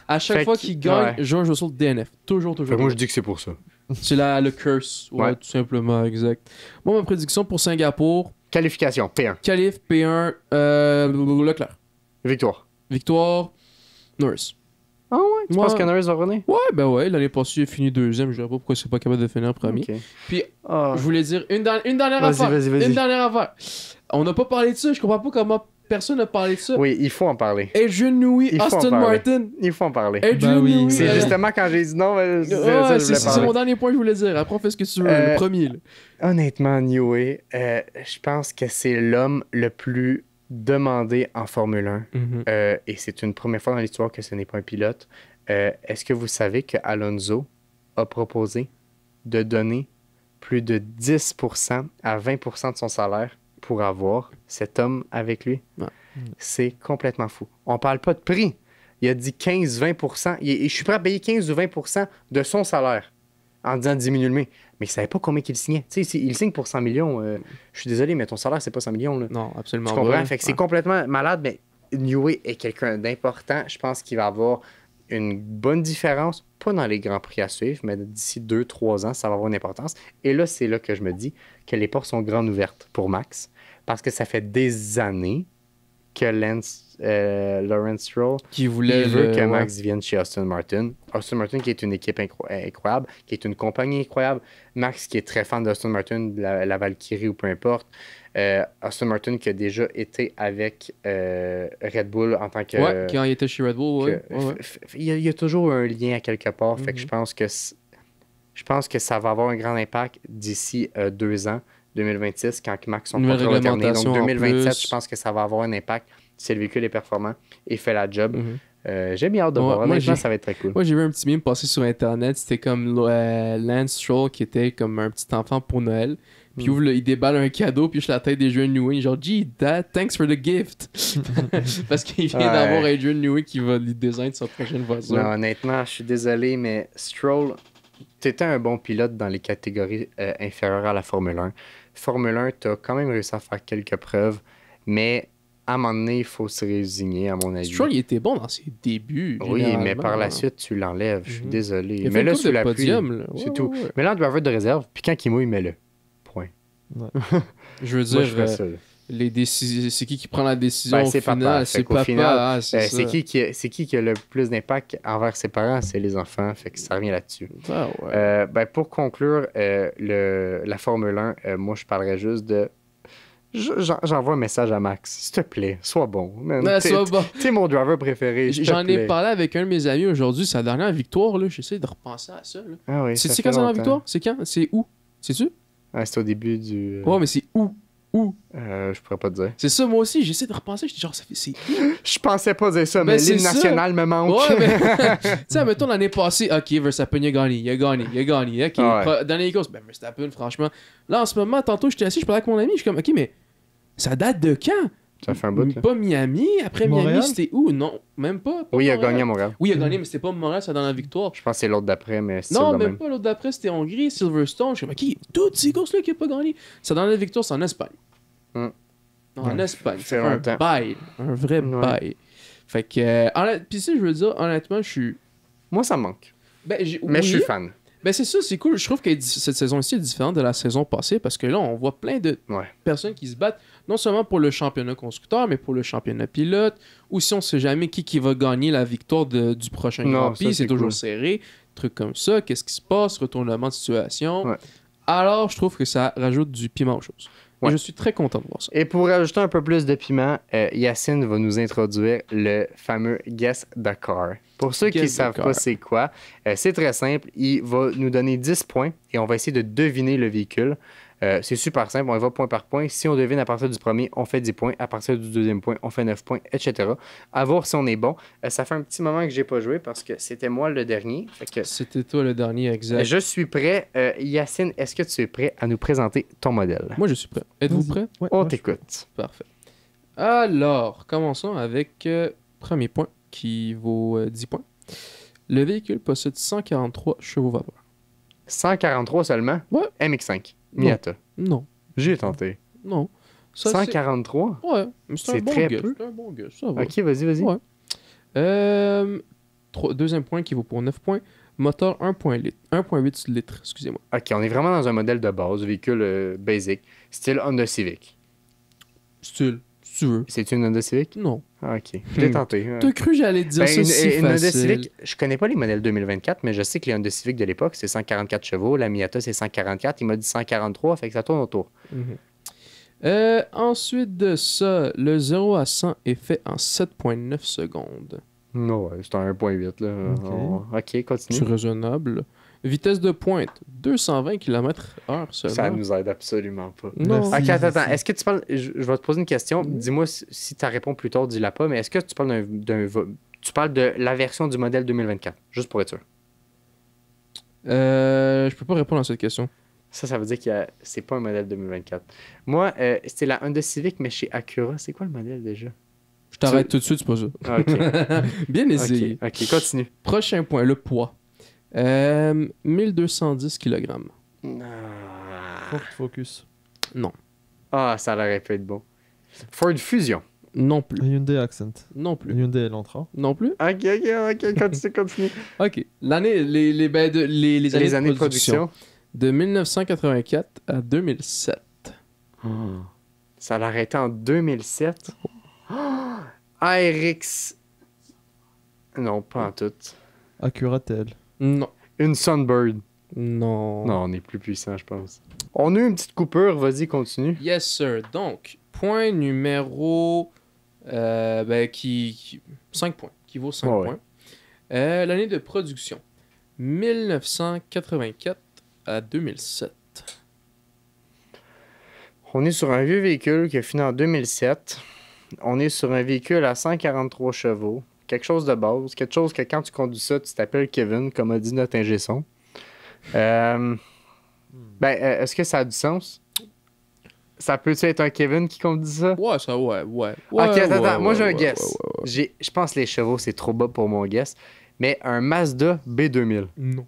À chaque fois qu'il gagne, George Russell DNF. Toujours. Moi, je dis que c'est pour ça. C'est le curse. Ouais, tout simplement, exact. Moi, ma prédiction pour Singapour... Qualification, P1. Qualif, P1, Leclerc. Victoire, Norris. Ah ouais? Tu penses que Norris va revenir? Ouais, l'année passée, il a fini deuxième. Je ne sais pas pourquoi c'est pas capable de finir premier. Okay. Puis, je voulais dire une dernière affaire. Vas-y. Une dernière affaire. On n'a pas parlé de ça. Je comprends pas comment personne n'a parlé de ça. Oui, il faut en parler. Adrian Newey, Aston Martin. Il faut en parler. Adrian Newey. C'est justement quand j'ai dit non, c'est mon dernier point que je voulais dire. Après, on fait ce que tu veux. Le premier. Là. Honnêtement, Newey, je pense que c'est l'homme le plus demandé en Formule 1. Et c'est une première fois dans l'histoire que ce n'est pas un pilote. Est-ce que vous savez que Alonso a proposé de donner plus de 10% à 20% de son salaire pour avoir cet homme avec lui? Ouais. C'est complètement fou. On parle pas de prix. Il a dit 15-20%. Je suis prêt à payer 15 ou 20% de son salaire en disant diminue le mien. Mais il savait pas combien qu'il signait. Tu sais, il signe pour 100 millions. Je suis désolé, mais ton salaire, c'est pas 100 millions. Là. Non, absolument pas. Tu comprends? pas. Fait que c'est complètement malade, mais Newey est quelqu'un d'important. Je pense qu'il va avoir une bonne différence, pas dans les grands prix à suivre, mais d'ici 2-3 ans, ça va avoir une importance. Et là, c'est là que je me dis que les portes sont grandes ouvertes pour Max, parce que ça fait des années que Lawrence Stroll veut que Max vienne chez Aston Martin. Aston Martin qui est une équipe incroyable, qui est une compagnie incroyable. Max qui est très fan d'Aston Martin, la Valkyrie ou peu importe. Aston Martin qui a déjà été avec Red Bull en tant que... Ouais, quand il était chez Red Bull, il y a toujours un lien à quelque part. Fait que je pense que ça va avoir un grand impact d'ici 2 ans. 2026, quand Max son contrat va terminer. Donc 2027, je pense que ça va avoir un impact si le véhicule est performant et fait la job. J'ai bien hâte de voir. Honnêtement, ça va être très cool. Moi, j'ai vu un petit meme passer sur Internet. C'était comme Lance Stroll qui était comme un petit enfant pour Noël. Puis il déballe un cadeau, puis je la tête d'Adrian Newey. Genre, gee, Dad, thanks for the gift. Parce qu'il vient d'avoir Adrian Newey qui va lui design sa prochaine voiture. Non, honnêtement, je suis désolé, mais Stroll, t'étais un bon pilote dans les catégories inférieures à la Formule 1. Formule 1, t'as quand même réussi à faire quelques preuves, mais à un moment donné, il faut se résigner, à mon avis. Stroll, il était bon dans ses débuts. Oui, mais par la suite, tu l'enlèves. Je suis désolé. Mais là, sous la pluie, c'est tout. Mais là, on doit avoir de réserve, puis quand il mouille, mets-le. Point. Ouais. Je veux dire, c'est qui prend la décision au final? C'est papa. C'est qui a le plus d'impact envers ses parents? C'est les enfants. Fait que ça revient là-dessus. Ah ouais. Pour conclure la Formule 1, moi, je parlerais juste de... J'envoie un message à Max. S'il te plaît, sois bon. Sois bon. T'es mon driver préféré. J'en ai parlé avec un de mes amis aujourd'hui. Sa dernière victoire, là, j'essaie de repenser à ça. Là. Ah oui, c'est quand sa dernière victoire? C'est quand? C'est où? C'est-tu? C'est au début du... Ouais, mais c'est où? Je pourrais pas te dire. C'est ça, moi aussi, j'essaie de repenser. Je dis genre, c'est... Je pensais pas dire ça, mais l'hymne national me manque. Ouais, mais... tu sais, mettons l'année passée, ok, Verstappen, il a gagné. Ok, dans les courses, Verstappen, franchement. Là, en ce moment, tantôt, j'étais assis, je parlais avec mon ami, je suis comme, ok, mais ça date de quand? Ça fait un bout, là. Pas Miami. Après Montréal? Miami, c'était où? Non, même pas. Oui, il a gagné à Montréal. Oui, il a gagné, mais c'était pas Montréal, c'était dans la victoire. Je pense que c'est l'autre d'après, mais c'est non, même pas l'autre d'après, c'était Hongrie, Silverstone. Je suis comme, ok, toutes ces courses-là qui n'a pas gagné. C'est dans la victoire, c'est en Espagne. En Espagne. C'est un bail. Un vrai bail. Fait que, puis ça, je veux dire, honnêtement, je suis... Moi, ça me manque. Mais je suis fan. Ben c'est ça, c'est cool. Je trouve que cette saison-ci est différente de la saison passée parce que là, on voit plein de personnes qui se battent, non seulement pour le championnat constructeur, mais pour le championnat pilote. Ou si on sait jamais qui va gagner la victoire du prochain Grand Prix, c'est toujours serré. Trucs comme ça, qu'est-ce qui se passe, retournement de situation. Ouais. Alors, je trouve que ça rajoute du piment aux choses. Ouais. Et je suis très content de voir ça. Et pour rajouter un peu plus de piment, Yacine va nous introduire le fameux Guess the Car. Pour ceux qui ne savent pas c'est quoi, c'est très simple. Il va nous donner 10 points et on va essayer de deviner le véhicule. C'est super simple, on y va point par point. Si on devine à partir du premier, on fait 10 points. À partir du deuxième point, on fait 9 points, etc. À voir si on est bon. Ça fait un petit moment que je n'ai pas joué parce que c'était moi le dernier. C'était toi le dernier, exact. Je suis prêt. Yacine, est-ce que tu es prêt à nous présenter ton modèle? Moi, je suis prêt. Êtes-vous prêt? Ouais, on t'écoute. Parfait. Alors, commençons avec premier point qui vaut 10 points. Le véhicule possède 143 chevaux vapeur. 143 seulement? Ouais. MX5. Miata. Non. J'ai tenté. Non. Ça, 143? Ouais. Mais c'est un bon très guess. peu. C'est un bon guess. Ça va. Ok, vas-y. Ouais. Deuxième point qui vaut pour 9 points. Moteur 1.8 litres, excusez-moi. Ok, on est vraiment dans un modèle de base, véhicule basic, style Honda Civic. Style, si tu veux. C'est une Honda Civic? Non. Ah, ok. Je l'ai tenté. T'as cru que j'allais te dire ça si une Honda facile. Civic, je connais pas les modèles 2024, mais je sais que les Honda Civic de l'époque, c'est 144 chevaux. La Miata, c'est 144. Il m'a dit 143, fait que ça tourne autour. Ensuite de ça, le 0 à 100 est fait en 7,9 secondes. Non, ouais, c'est un 1.8 là. Ok, continue. C'est raisonnable. Vitesse de pointe, 220 km/h seulement. Ça nous aide absolument pas. Non. Ok, attends. Est-ce que tu parles. Je vais te poser une question. Dis-moi si tu réponds plus tard, dis-la pas, mais est-ce que tu parles tu parles de la version du modèle 2024, juste pour être sûr. Je peux pas répondre à cette question. Ça veut dire que c'est pas un modèle 2024. Moi, c'était la Honda Civic, mais chez Acura. C'est quoi le modèle déjà? Je t'arrête tout de suite, c'est pas ça. Ok. Bien essayé. Ok, continue. Prochain point, le poids. 1210 kg. Ford Focus. Non. Ah, ça aurait pu être bon. Ford Fusion. Non plus. Un Hyundai Accent. Non Un plus. Hyundai Elantra. Non plus. Ok, continue. Ok. L'année, les années de production. De 1984 à 2007. Ça l'a arrêté en 2007. ARX. Non, pas en tout. Acura TL. Non. Une Sunbird. Non. Non, on est plus puissant, je pense. On a eu une petite coupure, vas-y, continue. Yes, sir. Donc, point numéro... 5 points. Qui vaut 5 points. L'année de production. 1984 à 2007. On est sur un vieux véhicule qui a fini en 2007. On est sur un véhicule à 143 chevaux. Quelque chose de base. Quelque chose que quand tu conduis ça, tu t'appelles Kevin, comme a dit notre ingé son. Est-ce que ça a du sens? Ça peut-tu être un Kevin qui conduit ça? Ouais, ça, ouais. Ok, attends. Moi, j'ai un guess. Ouais. Je pense que les chevaux, c'est trop bas pour mon guess. Mais un Mazda B2000. Non.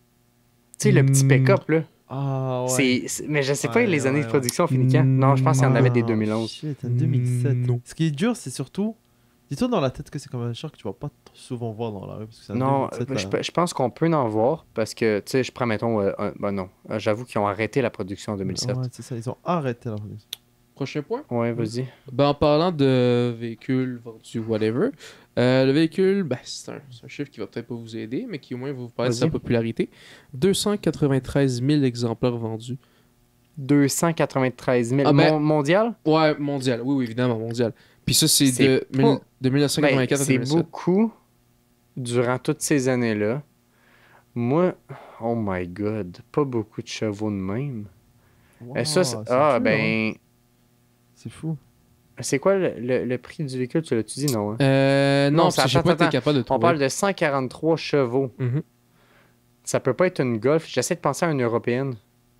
Tu sais, le petit pick-up, là. Ah ouais. Mais je sais pas, les années de ouais. production finissent quand? Non, je pense qu'il y en avait des 2011. Shit, en 2007. Non. Ce qui est dur, c'est surtout. Dis-toi dans la tête que c'est comme un char que tu vas pas souvent voir dans la rue. Parce que c'est en Non, 2007, là. je pense qu'on peut en voir parce que, tu sais, je prends, mettons, non. J'avoue qu'ils ont arrêté la production en 2007. Ouais, c'est ça, ils ont arrêté la production. Prochain point. Ouais, vas-y. En parlant de véhicules vendus, whatever, le véhicule, c'est un chiffre qui va peut-être pas vous aider, mais qui au moins va vous parler de sa popularité. 293 000 exemplaires vendus. 293 000. Mondial? Ouais, mondial. Oui, évidemment, mondial. Puis ça, c'est de 1984 à 2007. C'est beaucoup durant toutes ces années-là. Moi, oh my god, pas beaucoup de chevaux de même. Wow, Ça, c'est dur, c'est fou. C'est quoi le prix du véhicule? Tu l'as-tu dit, non? Hein? Non, je sais pas si t'es capable de trouver. On parle de 143 chevaux. Ça peut pas être une Golf. J'essaie de penser à une européenne.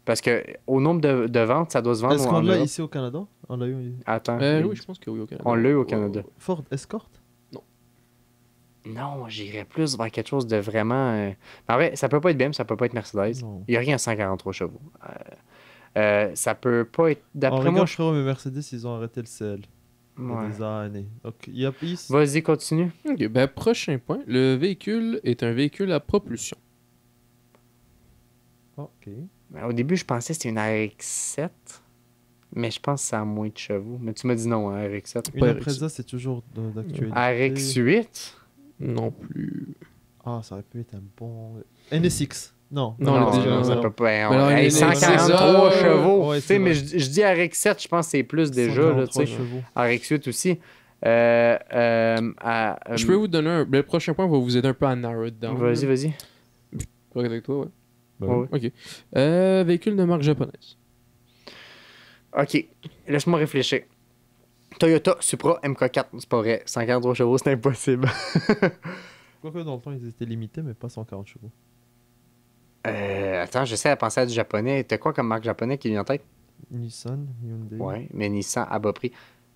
Parce que au nombre de ventes, ça doit se vendre. Est-ce qu'on l'a ici au Canada? On l'a eu. Attends. Oui, je pense que oui, au Canada. On l'a eu au Canada. Ford Escort? Non, j'irais plus vers quelque chose de vraiment... En vrai, ça peut pas être BM, ça peut pas être Mercedes. Non. Il n'y a rien à 143 chevaux. Ça peut pas être... D'après moi, frérot, mais Mercedes, ils ont arrêté le CL. Il y a des années. Donc, il y a plus... Vas-y, continue. Ok, prochain point. Le véhicule est un véhicule à propulsion. Ok. Au début, je pensais que c'était une RX-7. Mais je pense que ça a moins de chevaux. Mais tu m'as dit non, hein, RX-7. Une Impreza, c'est toujours d'actualité. RX-8? Non plus. Ah, ça aurait pu être un bon... NSX. Non, ça peut pas. 143 chevaux. Ouais, mais je dis RX-7, je pense que c'est plus déjà. Là, RX-8 aussi. Je peux vous donner le prochain point va vous aider un peu à narrow it down. Vas-y. Pas avec toi, ouais. Ouais. Ok. Véhicule de marque japonaise. Ok, laisse-moi réfléchir. Toyota Supra MK4, c'est pas vrai. 143 chevaux, c'est impossible. Quoique dans le temps, ils étaient limités, mais pas 140 chevaux. Attends, j'essaie de penser à du japonais. T'as quoi comme marque japonais qui vient en tête? Nissan, Hyundai. Ouais, mais Nissan à bas prix.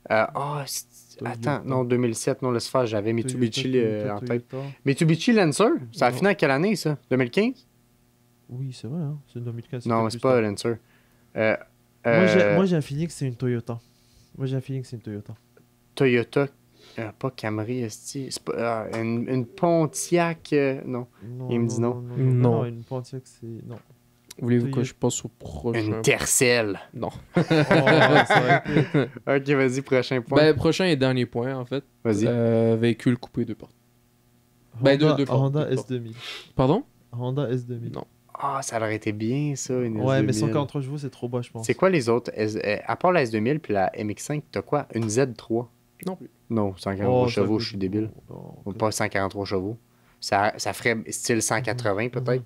Attends, non, 2007, non, laisse faire, j'avais Mitsubishi en tête. Mitsubishi Lancer, ça a fini en quelle année, ça? 2015? Oui, c'est vrai, hein? C'est 2015. Non, c'est pas Lancer. Moi, j'ai un feeling que c'est une Toyota. Toyota, pas Camry, esti. C'est pas, une Pontiac, non. Il me dit non. Non, une Pontiac, c'est... Non. Voulez-vous que je passe au prochain? Une Tercel. Non. Ok, vas-y, prochain point. Prochain et dernier point, en fait. Vas-y. Véhicule coupé 2 portes. Honda S2000. Pardon? Honda S2000. Non. Ah, ça aurait été bien, ça, une Ouais, S2000. mais 143 chevaux, c'est trop bas, je pense. C'est quoi les autres? À part la S2000 puis la MX5, t'as quoi? Une Z3? Non plus. Non, 143 Oh, chevaux, ça je suis débile. goûte- Pas 143 chevaux. Ça ferait style 180 peut-être.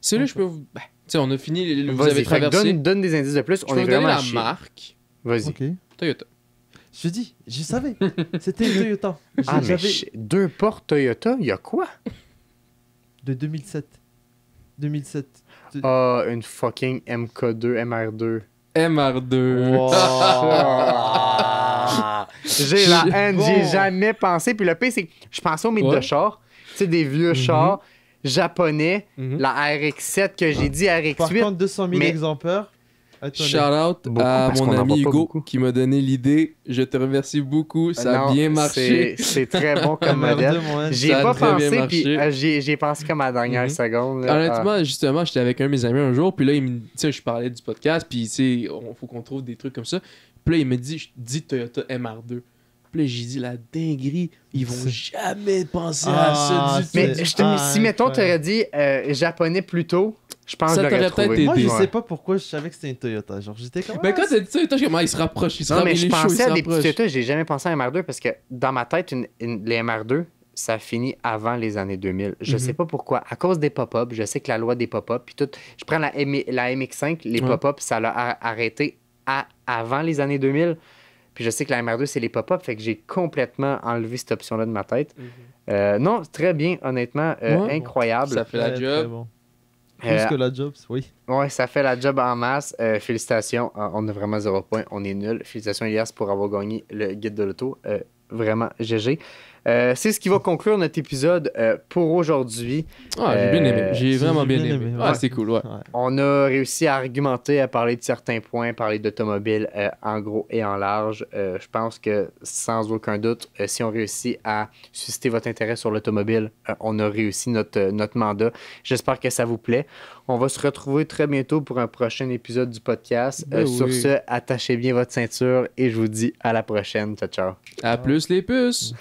Celui-là, je peux vous. Ben, tu sais, on a fini. Vous Vas-y, avez fait que traversé. donne des indices de plus. Je On peux est vous donner vraiment la à chier. marque Vas-y. Ok. Toyota. Je dis, je savais. C'était une Toyota. Ah, mais J'avais 2 portes Toyota, il y a quoi? de 2007. 2007. Ah, une fucking MK2, MR2. MR2. Wow. J'ai la haine, Bon. j'y ai jamais pensé. Puis le pire, c'est que je pensais aux mythes de Ouais. chars. Tu sais, des vieux chars japonais. Mhm. La RX-7 que j'ai dit, Par RX-8. contre, 200 000 mais- exemplaires. Attendez. Shout out Beaucoup, à parce qu'on mon en ami voit pas Hugo beaucoup. qui m'a donné l'idée. Je te remercie beaucoup. Ça Non, a bien marché. C'est très bon comme MR2, modèle. mon N. J'y ai Ça a pas très bien pensé, puis marché. j'y ai pensé comme à la dernière Mhm. seconde. là. Honnêtement, justement, j'étais avec un de mes amis un jour, puis là, tu sais, je parlais du podcast, puis tu sais, faut qu'on trouve des trucs comme ça. Puis là, il me dit, je dis Toyota MR2. Puis là, j'ai dit, la dinguerie, ils vont jamais penser à ça du tout. Mais Ah, si, mettons, t'aurais dit japonais plus tôt, je pense Ça que j'aurais t'aurait peut-être trouvé. été- Moi, je Ouais. sais pas pourquoi je savais que c'était une Toyota. Genre, j'étais comme. Ben quand t'as dit ça, toi, il se rapproche, il se Non, mais rapproche, je il est chaud, il pensais se à des petits rapproche. Toyota, j'ai jamais pensé à MR2 parce que dans ma tête, les MR2, ça finit avant les années 2000. Je sais pas pourquoi. À cause des pop-up, je sais que la loi des pop-up, puis tout. Je prends la MX5, les Ouais. pop-up, ça l'a arrêté avant les années 2000. Puis je sais que la MR2, c'est les pop-up, fait que j'ai complètement enlevé cette option-là de ma tête. Non, très bien, honnêtement, Ouais. incroyable. Ça fait la Très, job. très bon. Euh, Plus que la job, oui. Ouais, ça fait la job en masse. Félicitations. On a vraiment 0 point. On est nul. Félicitations, Elias, pour avoir gagné le guide de l'auto. Vraiment, GG. C'est ce qui va conclure notre épisode pour aujourd'hui. Ah, j'ai bien aimé. J'ai J'ai vraiment bien bien aimé. aimé, Ah, ouais. c'est cool, ouais. On a réussi à argumenter, à parler de certains points, parler d'automobile en gros et en large. Je pense que sans aucun doute, si on réussit à susciter votre intérêt sur l'automobile, on a réussi notre mandat. J'espère que ça vous plaît. On va se retrouver très bientôt pour un prochain épisode du podcast. Ben Sur oui. ce, attachez bien votre ceinture et je vous dis à la prochaine. Ciao, ciao. À plus les puces!